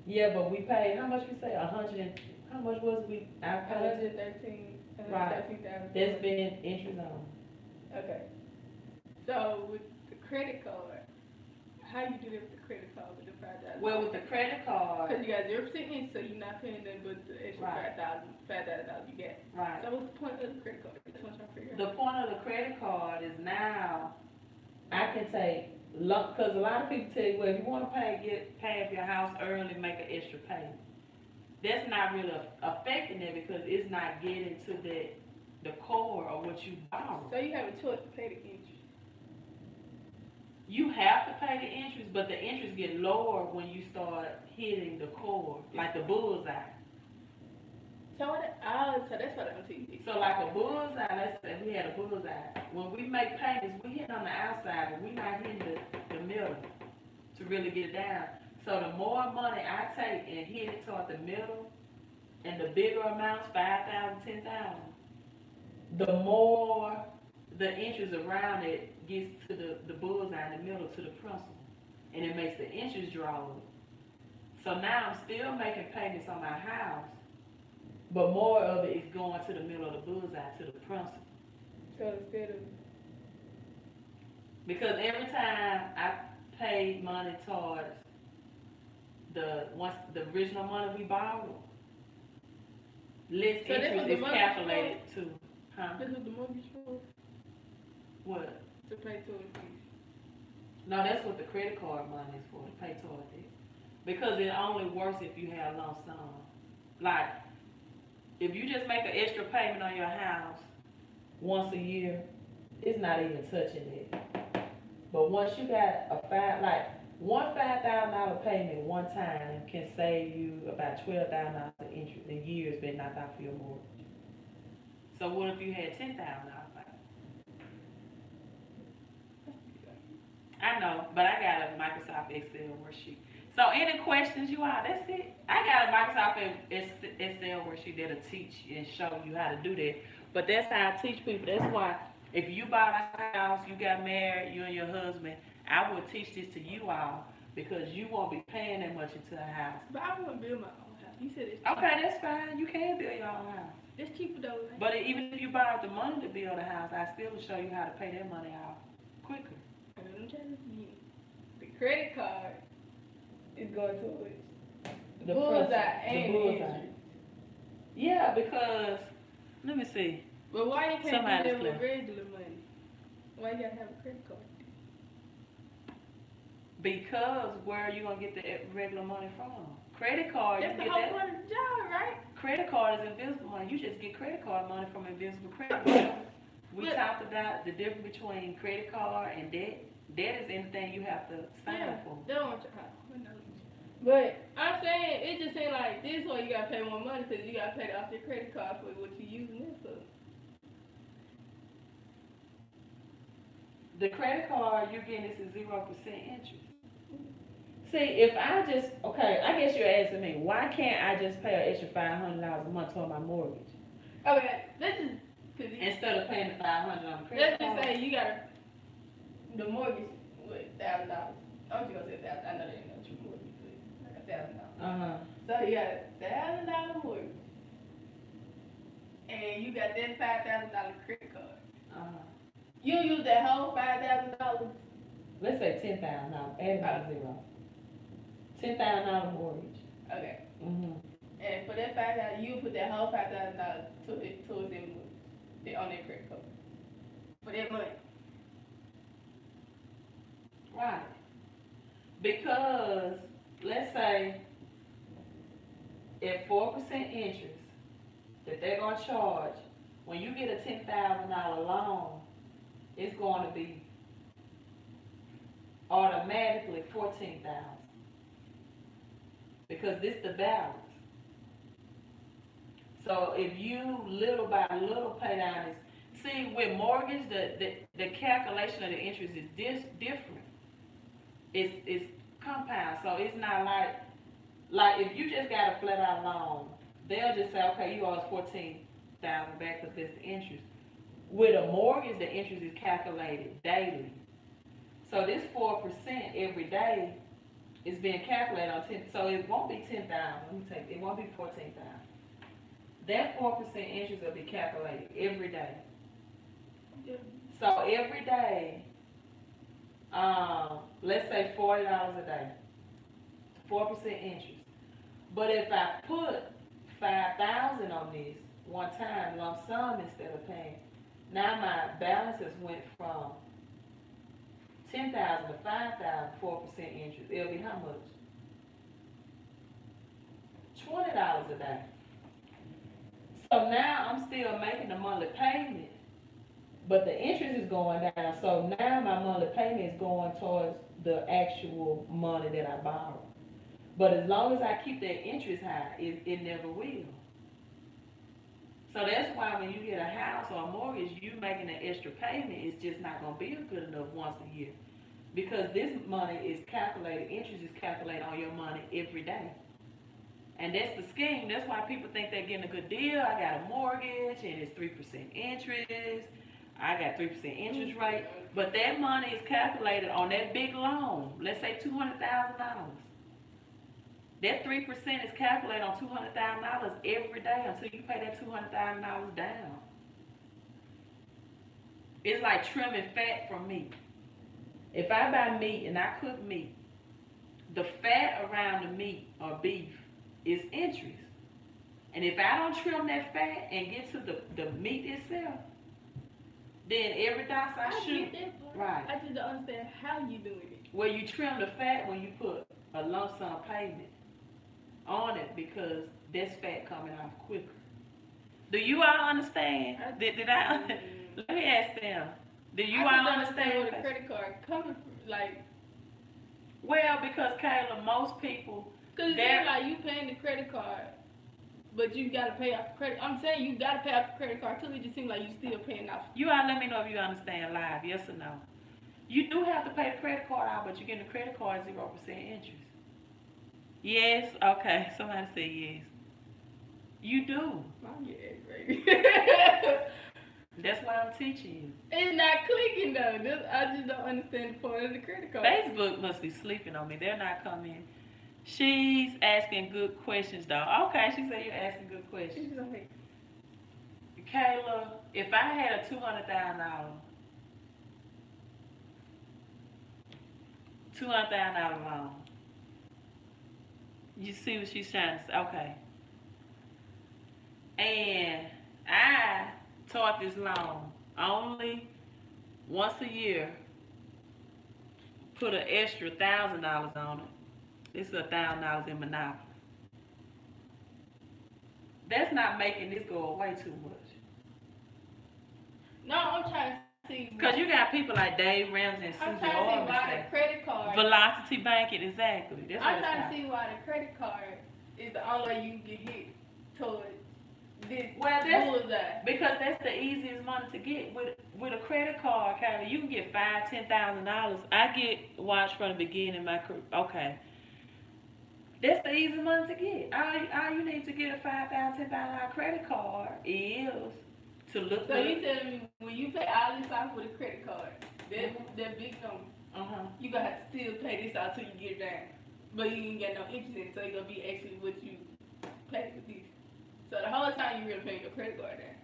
A: yeah, but we paid, how much we say, 100, how much was I paid?
B: 113,
A: Right.
B: 113,000.
A: That's been interest on.
B: Okay. So with the credit card, how you do that with the credit card with the 5,000?
A: Well, with the credit card,
B: Because you got 0% interest, so you're not paying nothing but the extra
A: Right.
B: $5,000 you get.
A: right.
B: So what's the point of the credit card? That's what I'm trying to figure out.
A: The point of the credit card is now I can take, because a lot of people tell you, well, if you want to pay off your house early, make an extra payment. That's not really affecting it because it's not getting to the core of what you borrow.
B: So you have a choice to pay the interest.
A: You have to pay the interest, but the interest get lower when you start hitting the core, like the bullseye.
B: So that's what I'm teaching.
A: So like a bullseye, let's say we had a bullseye. When we make payments, we hit on the outside, but we not hitting the middle to really get it down. So the more money I take and hit it toward the middle, and the bigger amounts, 5,000, 10,000, the more the interest around it gets to the bullseye in the middle to the principal, and it makes the interest draw up. So now I'm still making payments on my house, but more of it is going to the middle of the bullseye, to the principal.
B: So instead of
A: Because every time I pay money towards the original money we borrowed, less
B: So that's what
A: interest
B: the
A: is
B: money
A: calculated too. Huh?
B: this is the mortgage for
A: What?
B: to pay towards these.
A: No, that's what the credit card money is for, to pay towards it. Because it only works if you have lump sum. Like, if you just make an extra payment on your house once a year, it's not even touching it. But once you got one $5,000 payment one time can save you about $12,000 in interest in years being knocked out for your mortgage. So what if you had $10,000 payment? I know, but I got a Microsoft Excel worksheet. So any questions you all, that's it. I got a Microsoft Excel worksheet that'll teach and show you how to do that. But that's how I teach people. That's why if you bought a house, you got married, you and your husband, I will teach this to you all because you won't be paying that much into a house.
B: But I want to build my own house. You said it's cheap.
A: Okay, that's fine. You can build your own house.
B: It's cheaper though, right?
A: But even if you borrowed the money to build a house, I still will show you how to pay that money out quicker.
B: I'm trying to see. The credit card is going towards
A: The
B: bullseye
A: principal,
B: and
A: the
B: the
A: bullseye.
B: interest.
A: Yeah, because let me see.
B: But why you can't
A: Somebody's
B: do that with
A: clear.
B: regular money? Why you gotta have a credit card?
A: Because where are you gonna get the regular money from? Credit card, you
B: That's the
A: get
B: whole
A: that.
B: point of the job, right?
A: Credit card is invisible money. You just get credit card money from invisible credit card. We
B: But-
A: talked about the difference between credit card and debt. Debt is anything you have to sign
B: Yeah,
A: for.
B: they don't want your house. I know. But I'm saying it just seems like this way you gotta pay more money because you gotta pay off your credit card for what you using it for.
A: The credit card you're getting is a 0% interest. See, if I just, okay, I guess you're asking me, why can't I just pay an extra $500 a month toward my mortgage
B: Okay, let's just cause
A: instead of paying the $500 on the
B: let's
A: credit
B: just
A: card?
B: say you got the mortgage with $1,000. I'm just gonna say $1,000. I know that ain't no true mortgage, but like $1,000. So you got $1,000 mortgage, and you got that $5,000 credit card. You use that whole $5,000.
A: Let's say $10,000, add about zero. $10,000 mortgage.
B: Okay.
A: Mm-hmm.
B: And for that $5,000, you put that whole $5,000 towards them on their credit card for that money.
A: Right. Because, let's say, at 4% interest that they're going to charge, when you get a $10,000 loan, it's going to be automatically $14,000. Because this the balance. So if you little by little pay down this, see with mortgage, the calculation of the interest is different. It's compound, so it's not like if you just got a flat out loan, they'll just say, okay, you owe us 14, thousand back because that's the interest. With a mortgage, the interest is calculated daily. So this 4% every day is being calculated on 10. So it won't be 10,000. Let me take. It won't be 14,000. That 4% interest will be calculated every day.
B: Yeah.
A: So every day, let's say $40 a day, 4% interest. But if I put 5,000 on this one time lump sum instead of paying, now my balances went from 10,000 to 5,000, 4% interest. It'll be how much? $20 a day. So now I'm still making the monthly payment, but the interest is going down. So now my monthly payment is going towards the actual money that I borrowed. But as long as I keep that interest high, it never will. So that's why when you get a house or a mortgage, you making an extra payment is just not going to be good enough once a year. Because this money is calculated, interest is calculated on your money every day. And that's the scheme. That's why people think they're getting a good deal. I got a mortgage and it's 3% interest. I got 3% interest rate. But that money is calculated on that big loan. Let's say $200,000. That 3% is calculated on $200,000 every day until you pay that $200,000 down. It's like trimming fat from meat. If I buy meat and I cook meat, the fat around the meat or beef is interest. And if I don't trim that fat and get to the meat itself, then every dose I shoot.
B: Get that part.
A: Right.
B: I just don't understand how you doing it.
A: Well, you trim the fat when you put a lump sum payment on it because that's fat coming off quicker. Do you all understand? Did I? Let me ask them. Do you all understand?
B: Where the credit card coming from? Like,
A: well, because Kayla, most people.
B: Cause it seems like you paying the credit card, but you gotta pay off the credit. I'm saying you gotta pay off the credit card till it just seems like you still paying off.
A: You all let me know if you understand live, yes or no. You do have to pay the credit card out, but you're getting the credit card 0% interest. Yes, okay. Somebody say yes. You do. That's why I'm teaching you.
B: It's not clicking though. I just don't understand the point of the credit card.
A: Facebook must be sleeping on me. They're not coming. She's asking good questions though. Okay, she said you're asking good questions. Kayla, if I had a $200,000 loan, you see what she's trying to say? Okay. And I taught this loan only once a year, put an extra $1,000 on it. It's $1,000 in Monopoly. That's not making this go away too much.
B: No, I'm trying to see.
A: Because you got people like Dave Ramsey and Susie
B: I'm trying to see
A: Orman
B: why the credit card.
A: Velocity banking, exactly. That's
B: I'm trying to see why the credit card is the only way you can get hit towards this bullseye. Because that's the easiest money to get with a credit card. Kind of, you can get $5,000-$10,000. I get watch from the beginning. Okay. That's the easy money to get. All you need to get a $5,000, $10,000 credit card is to look. So you telling me when you pay all this off with a credit card, that big number, you gonna have to still pay this out till you get it down, but you ain't got no interest in it, so it's gonna be actually what you pay with this. So the whole time you really paying your credit card down.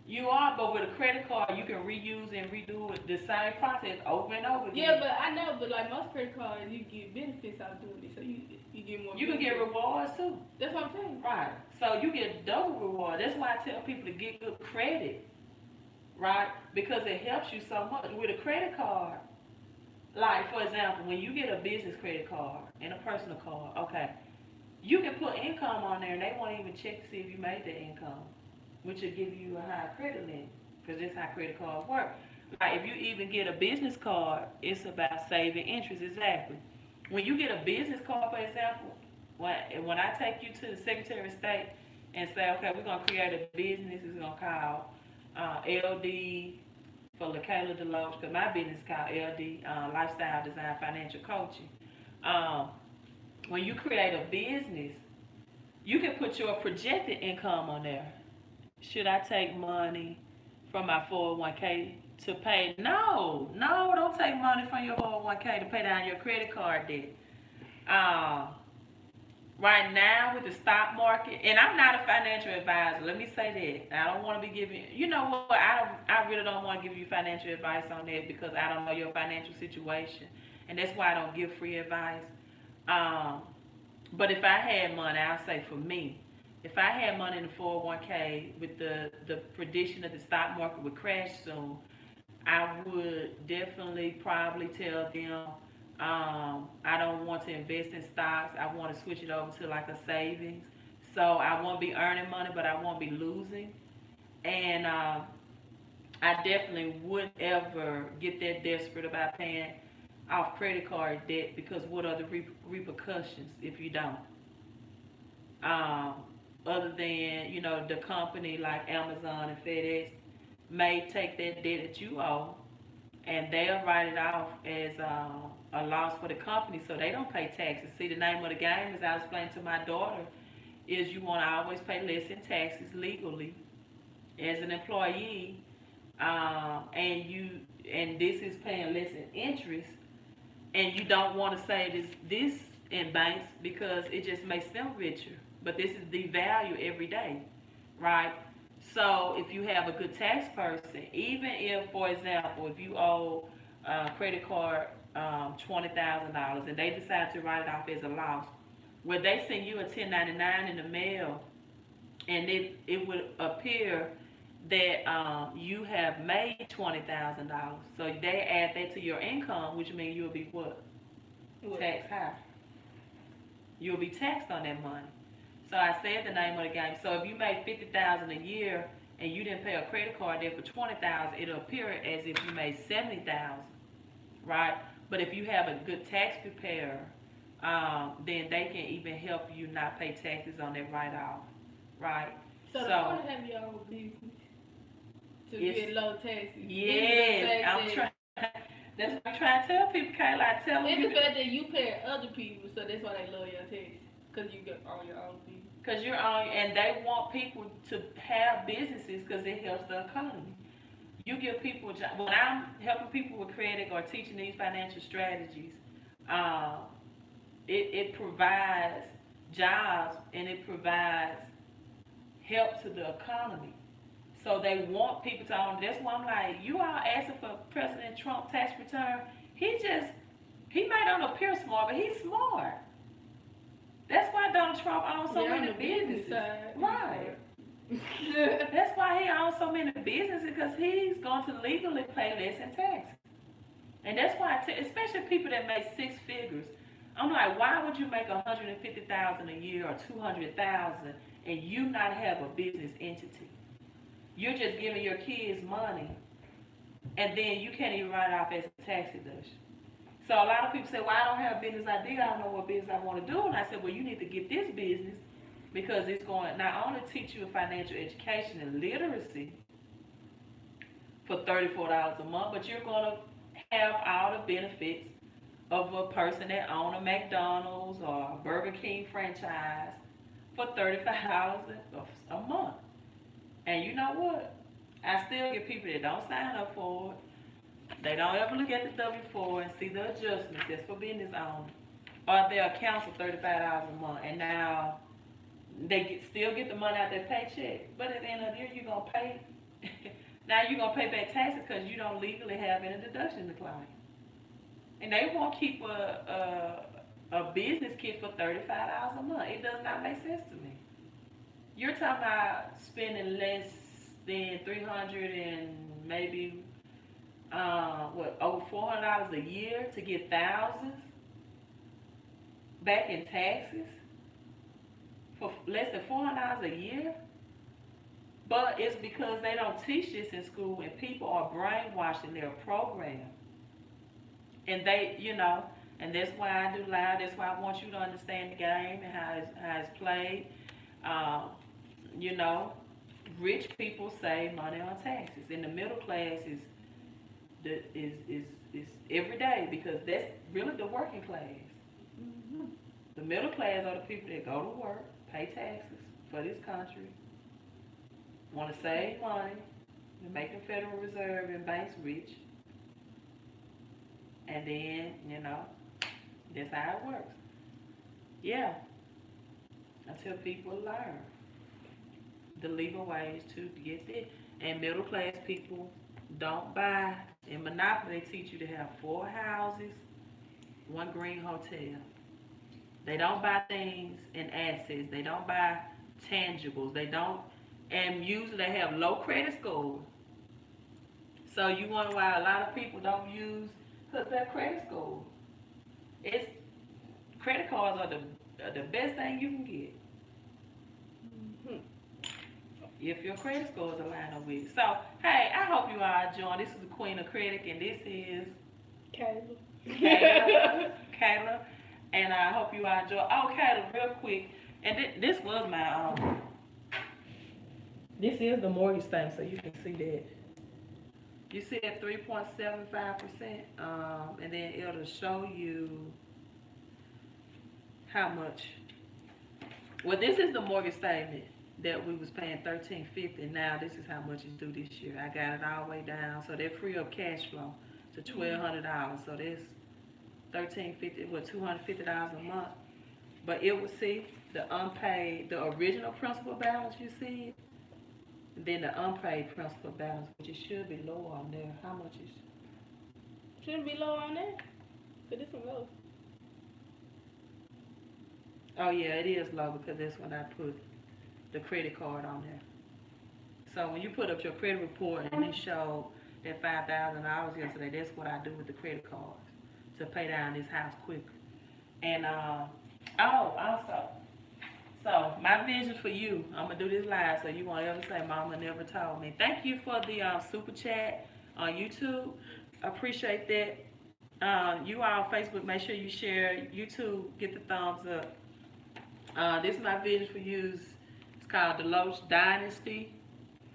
B: You are, but with a credit card, you can reuse and redo it, the same process over and over again. Yeah, but I know, but like most credit cards, you get benefits out doing it, so you get more. You can get rewards too. That's what I'm saying. Right. So you get double reward. That's why I tell people to get good credit, right? Because it helps you so much. With a credit card, like for example, when you get a business credit card and a personal card, okay, you can put income on there and they won't even check to see if you made that income, which will give you a higher credit limit, because that's how credit cards work. Like if you even get a business card, it's about saving interest, exactly. When you get a business card, for example, when I take you to the Secretary of State and say, okay, we're going to create a business, it's going to call LD for LaKayla Deloach, because my business is called LD, Lifestyle Design Financial Coaching. When you create a business, you can put your projected income on there.
A: should I take money from my 401k to pay? No, no, don't take money from your 401k to pay down your credit card debt. Um, right now with the stock market, and I'm not a financial advisor. Let me say that. I don't want to be giving. You know what? I really don't want to give you financial advice on that because I don't know your financial situation, and that's why I don't give free advice. Um, but if I had money, I'll say for me, if I had money in the 401k with the prediction that the stock market would crash soon, I would definitely probably tell them I don't want to invest in stocks. I want to switch it over to like a savings. So I won't be earning money, but I won't be losing. And I definitely wouldn't ever get that desperate about paying off credit card debt because what are the repercussions if you don't? Um, other than the company like Amazon and FedEx may take that debt that you owe and they'll write it off as a loss for the company, so they don't pay taxes. See, the name of the game, as I was explaining to my daughter, is you want to always pay less in taxes legally as an employee, and this is paying less in interest, and you don't want to say this in banks because it just makes them richer. But this is the value every day, right? So if you have a good tax person, even if, for example, if you owe a credit card $20,000 and they decide to write it off as a loss, where they send you a 1099 in the mail, and it would appear that you have made $20,000. So they add that to your income, which means you'll be what? Tax high. You'll be taxed on that money. So I said the name of the game. So if you made 50,000 a year and you didn't pay a credit card debt for 20,000, it'll appear as if you made 70,000, right? But if you have a good tax preparer, then they can even help you not pay taxes on that write off, right?
B: So the point of having your own business to get low taxes.
A: Yes, I'm trying. That's what I'm trying to tell people, Kayla. I tell them.
B: It's the fact that you pay other people, so that's why they love your taxes. Because you get on your own business.
A: Because you're on, and they want people to have businesses because it helps the economy. You give people a job. When I'm helping people with credit or teaching these financial strategies, um, it provides jobs and it provides help to the economy. So they want people to own. That's why I'm like, you all asking for President Trump tax return. He might not appear smart, but he's smart. That's why Donald Trump owns so many businesses. Right. That's why he owns so many businesses because he's going to legally pay less in taxes. And that's why, especially people that make six figures, I'm like, why would you make 150,000 a year or 200,000 and you not have a business entity? You're just giving your kids money, and then you can't even write it off as a tax deduction. So a lot of people say, well, I don't have a business idea. I don't know what business I want to do. And I said, well, you need to get this business because it's going to not only teach you financial education and literacy for $34 a month, but you're going to have all the benefits of a person that owns a McDonald's or a Burger King franchise for $35 a month. And you know what? I still get people that don't sign up for it. They don't ever look at the W-4 and see the adjustments that's for business owners. Or they'll cancel $35 a month, and now they still get the money out their paycheck. But at the end of the year, you're going to pay. Now you're going to pay back taxes because you don't legally have any deduction to claim. And they won't keep a business kit for $35 a month. It does not make sense to me. You're talking about spending less than 300 and maybe over $400 a year to get thousands back in taxes for less than $400 a year. But it's because they don't teach this in school and people are brainwashed in their program. And and that's why I do live. That's why I want you to understand the game and how it's played. You know, rich people save money on taxes, and the middle class is every day because that's really the working class. Mm-hmm. The middle class are the people that go to work, pay taxes for this country, Want to save money, to make the Federal Reserve and banks rich, and then, that's how it works. Yeah, until people learn the legal ways to get there. And middle class people don't buy. In Monopoly, they teach you to have 4 houses, one green hotel. They don't buy things and assets. They don't buy tangibles. They don't, and usually they have low credit score. So you wonder why a lot of people don't use because their credit score. It's credit cards are the best thing you can get if your credit score is aligned up with it. So hey, I hope you all enjoying. This is the Queen of Credit, and this is
B: Kayla.
A: Kayla, and I hope you all enjoy. Oh, Kayla, real quick, and this was my this is the mortgage statement, so you can see that. You see at 3.75%, and then it'll show you how much. Well, this is the mortgage statement that we was paying $1,350. Now this is how much it's due this year. I got it all the way down, so that free up cash flow to $1,200. So that's $1,350, what, $250 a month. But it will see the unpaid, the original principal balance. You see it. And then the unpaid principal balance, which it should be lower on there. How much is?
B: Shouldn't be low on that. But this one low.
A: Oh yeah, it is low because that's when I put the credit card on there. So when you put up your credit report and it showed that $5,000 yesterday, that's what I do with the credit cards to pay down this house quicker. And also, so my vision for you, I'm gonna do this live so you won't ever say Mama never told me. Thank you for the super chat on YouTube. I appreciate that. You all on Facebook, make sure you share. YouTube, get the thumbs up. This is my vision for you. It's called the Loach Dynasty,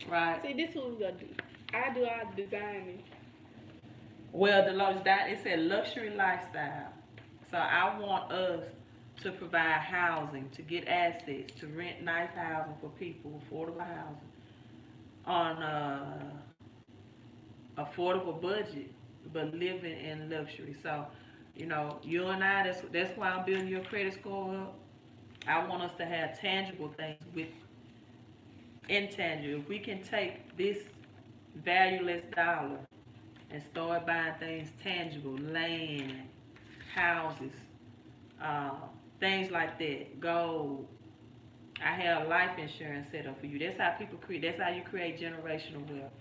A: right?
B: See, this is what we gonna do. I do all the designing.
A: Well, the Loach Dynasty, it said luxury lifestyle. So I want us to provide housing, to get assets, to rent nice housing for people, affordable housing, on affordable budget, but living in luxury. So, you and I, that's why I'm building your credit score up. I want us to have tangible things with intangible. If we can take this valueless dollar and start buying things tangible, land, houses, things like that, gold. I have life insurance set up for you. That's how people create. That's how you create generational wealth.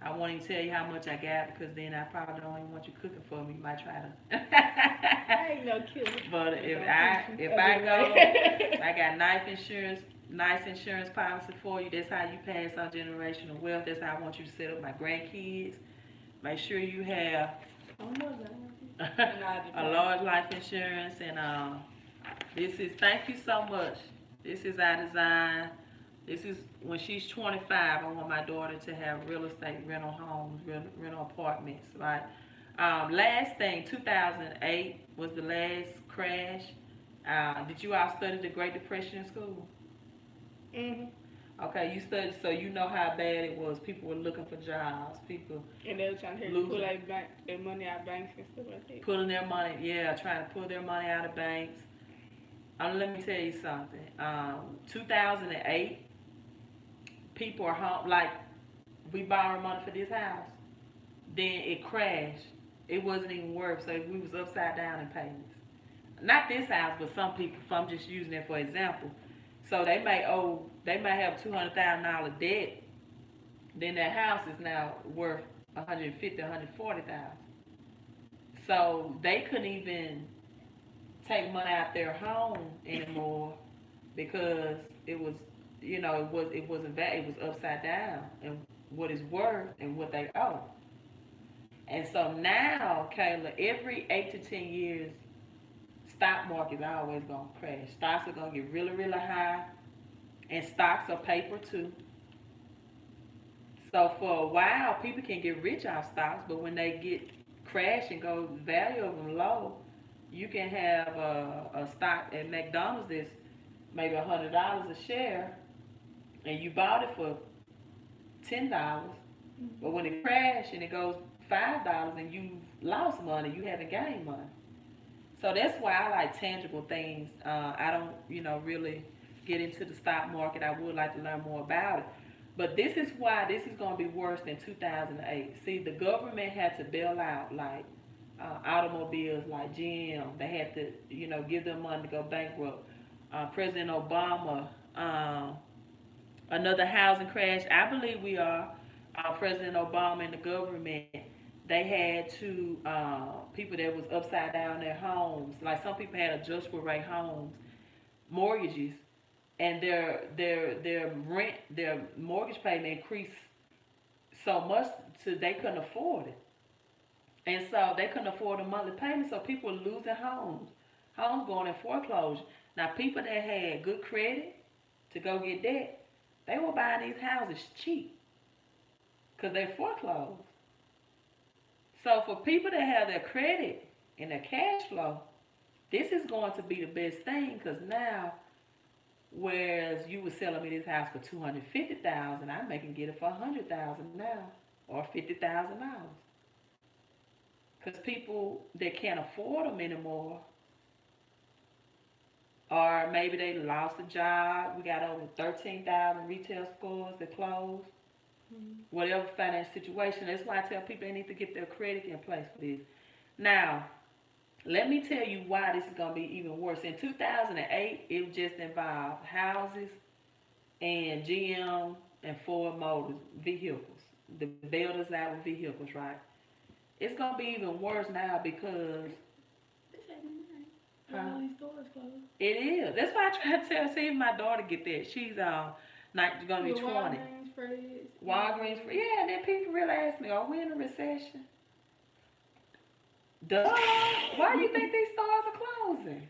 A: I won't even tell you how much I got because then I probably don't even want you cooking for me. You might try to.
B: I ain't no killer.
A: But if I go, I got nice insurance policy for you. That's how you pass on generational wealth. That's how I want you to set up my grandkids. Make sure you have a large life insurance, and thank you so much. This is our design. This is when she's 25. I want my daughter to have real estate, rental homes, rental apartments, right? Last thing, 2008 was the last crash. Did you all study the Great Depression in school?
B: Mhm.
A: Okay, you studied, so you know how bad it was. People were looking for jobs. People
B: and they were trying to pull their money out of banks and stuff like that.
A: Pulling their money, trying to pull their money out of banks. Let me tell you something. 2008, people are home. Like, we borrowed money for this house. Then it crashed. It wasn't even worth. So we was upside down in payments. Not this house, but some people. So I'm just using it for example. So they may have $200,000 debt. Then that house is now worth $150,000, $140,000. So they couldn't even take money out their home anymore because it was, it wasn't that, it was upside down and what it's worth and what they owe. And so now, Kayla, every 8 to 10 years, stock market's always gonna crash. Stocks are gonna get really, really high, and stocks are paper too. So for a while, people can get rich off stocks, but when they get crash and go value of them low, you can have a stock at McDonald's that's maybe $100 a share, and you bought it for $10, but
B: Mhm.
A: when it crashes and it goes $5 and you lost money, you haven't gained money. So that's why I like tangible things. I don't, really get into the stock market. I would like to learn more about it. But this is why this is going to be worse than 2008. See, the government had to bail out like automobiles like GM. They had to, give them money to go bankrupt. President Obama, another housing crash. I believe we are. President Obama and the government, they had to people that was upside down their homes. Like some people had adjustable rate homes, mortgages, and their rent, their mortgage payment increased so much to they couldn't afford it, and so they couldn't afford a monthly payment. So people were losing homes going in foreclosure. Now people that had good credit to go get debt, they were buying these houses cheap because they foreclosed. So for people that have their credit and their cash flow, this is going to be the best thing because now, whereas you were selling me this house for 250,000, I may can get it for 100,000 now or $50,000. Because people that can't afford them anymore, or maybe they lost a job. We got over 13,000 retail stores that closed.
B: Mhm.
A: Whatever financial situation. That's why I tell people they need to get their credit in place for this. Now, let me tell you why this is going to be even worse. In 2008, it just involved houses and GM and Ford Motors vehicles. The builders out with vehicles, right? It's going to be even worse now because,
B: This ain't mine. Why
A: huh?
B: all these stores closed?
A: It is. That's why I try to tell. See if my daughter get that. She's not gonna be
B: With
A: 20.
B: Walgreens, Fred's,
A: Walgreens. Yeah. And then people really ask me, "Are we in a recession?" Duh. Why do you think these stores are closing?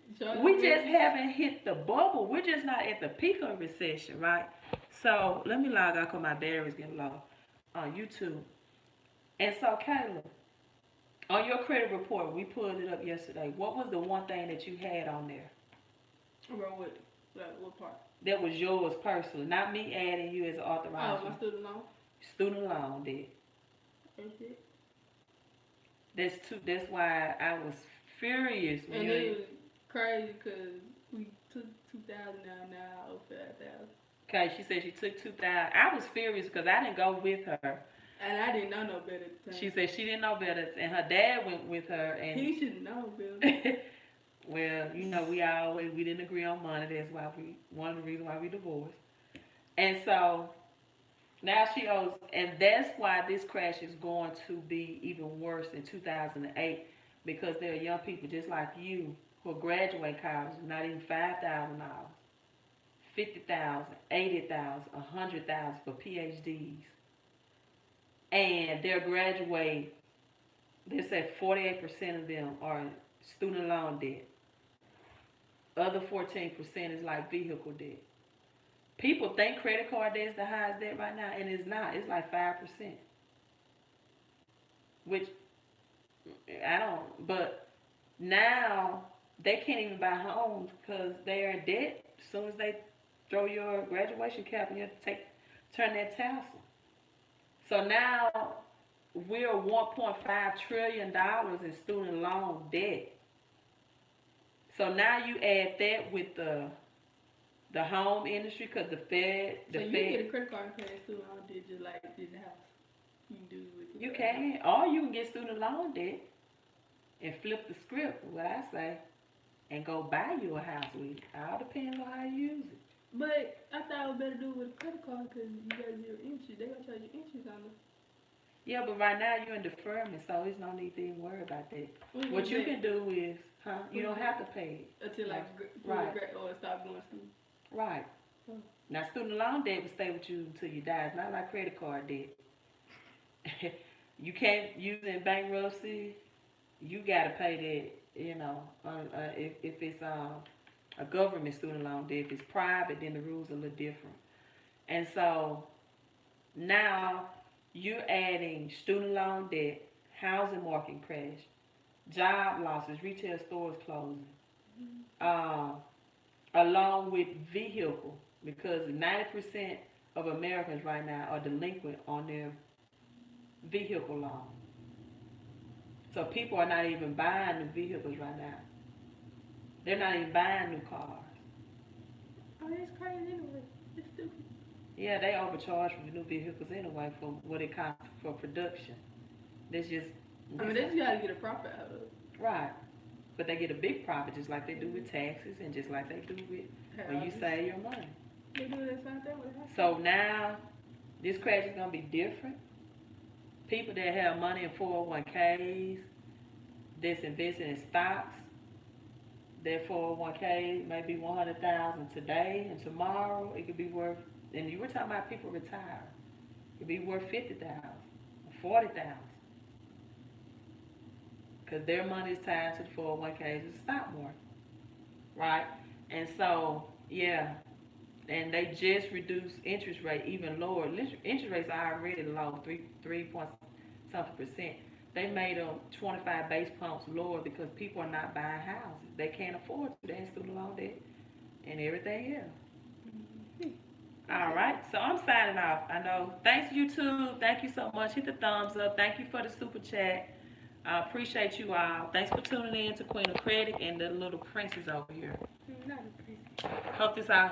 A: We
B: Charlotte
A: just
B: Russe.
A: haven't hit the bubble. We're just not at the peak of recession, right? So let me log out because my battery's getting low on YouTube. And so, Kayla, on your credit report, we pulled it up yesterday. What was the one thing that you had on there
B: Bro, what part?
A: that was yours personally, not me adding you as an
B: Oh,
A: authorized
B: my student loan.
A: student loan debt?
B: That's it.
A: That's why I was furious when
B: And
A: you.
B: it was crazy because we took 2,000 down now, I owe 5,000.
A: Okay, she said she took 2,000. I was furious because I didn't go with her.
B: And I didn't know no better at the
A: She
B: time.
A: said she didn't know better, and her dad went with her. And
B: He should know better.
A: well, we didn't agree on money. That's why we one of the reasons why we divorced. And so now she owes, and that's why this crash is going to be even worse in 2008 because there are young people just like you who graduate college, not even $5,000, 50,000, 80,000, 100,000 for PhDs, and they're graduating. They said 48% of them are student loan debt. Other 14% is like vehicle debt. People think credit card debt is the highest debt right now, and it's not. It's like 5%, which I don't. But now they can't even buy homes because they are in debt. As soon as they throw your graduation cap and you have to turn that tassel. So now we're $1.5 trillion in student loan debt. So now you add that with the home industry because
B: So
A: the
B: you can
A: Fed,
B: get a credit card and pay that student loan debt just like did the house. You can do it with
A: you
B: the house.
A: can, or you can get student loan debt and flip the script, what I say, and go buy you a house with it. All depends on how you use it.
B: But I thought it was better to do it with a credit card because you got zero interest. They gonna charge you interest on it.
A: Yeah, but right now you're in deferment, so there's no need to even worry about that.
B: When
A: What
B: was
A: you
B: that?
A: can do is, you
B: When
A: don't
B: was
A: have to
B: that?
A: pay it.
B: Until
A: Like,
B: like
A: right,
B: or stop going to school.
A: right.
B: Oh.
A: Now student loan debt will stay with you until you die. It's not like credit card debt. You can't use it in bankruptcy. You gotta pay that. If it's a government student loan debt. If it's private, then the rules are a little different. And so now you're adding student loan debt, housing market crash, job losses, retail stores closing,
B: Mm-hmm.
A: um, along with vehicle because 90% of Americans right now are delinquent on their vehicle loan. So people are not even buying new vehicles right now. They're not even buying new cars.
B: Oh, that's crazy anyway. It's stupid.
A: Yeah, they overcharge for new vehicles anyway for what it costs for production. That's just
B: I mean, they just gotta get a profit out of it.
A: right. But they get a big profit just like they do with taxes and just like they do with when you save your money.
B: They do that same thing with us.
A: So now this crash is gonna be different. People that have money in 401ks that's invested in stocks, their 401k may be 100,000 today and tomorrow it could be worth. And you were talking about people retire, it could be worth 50,000, 40,000, because their money is tied to the 401ks and stock market, right? And so yeah, and they just reduced interest rate even lower. Interest rates are already low, three point something percent. They made them 25 base points lower because people are not buying houses. They can't afford to. They have student loan debt and everything else. All right, so I'm signing off. I know. Thanks YouTube. Thank you so much. Hit the thumbs up. Thank you for the super chat. I appreciate you all. Thanks for tuning in to Queen of Credit and the little princess over here.
B: Not a princess.
A: Hope this all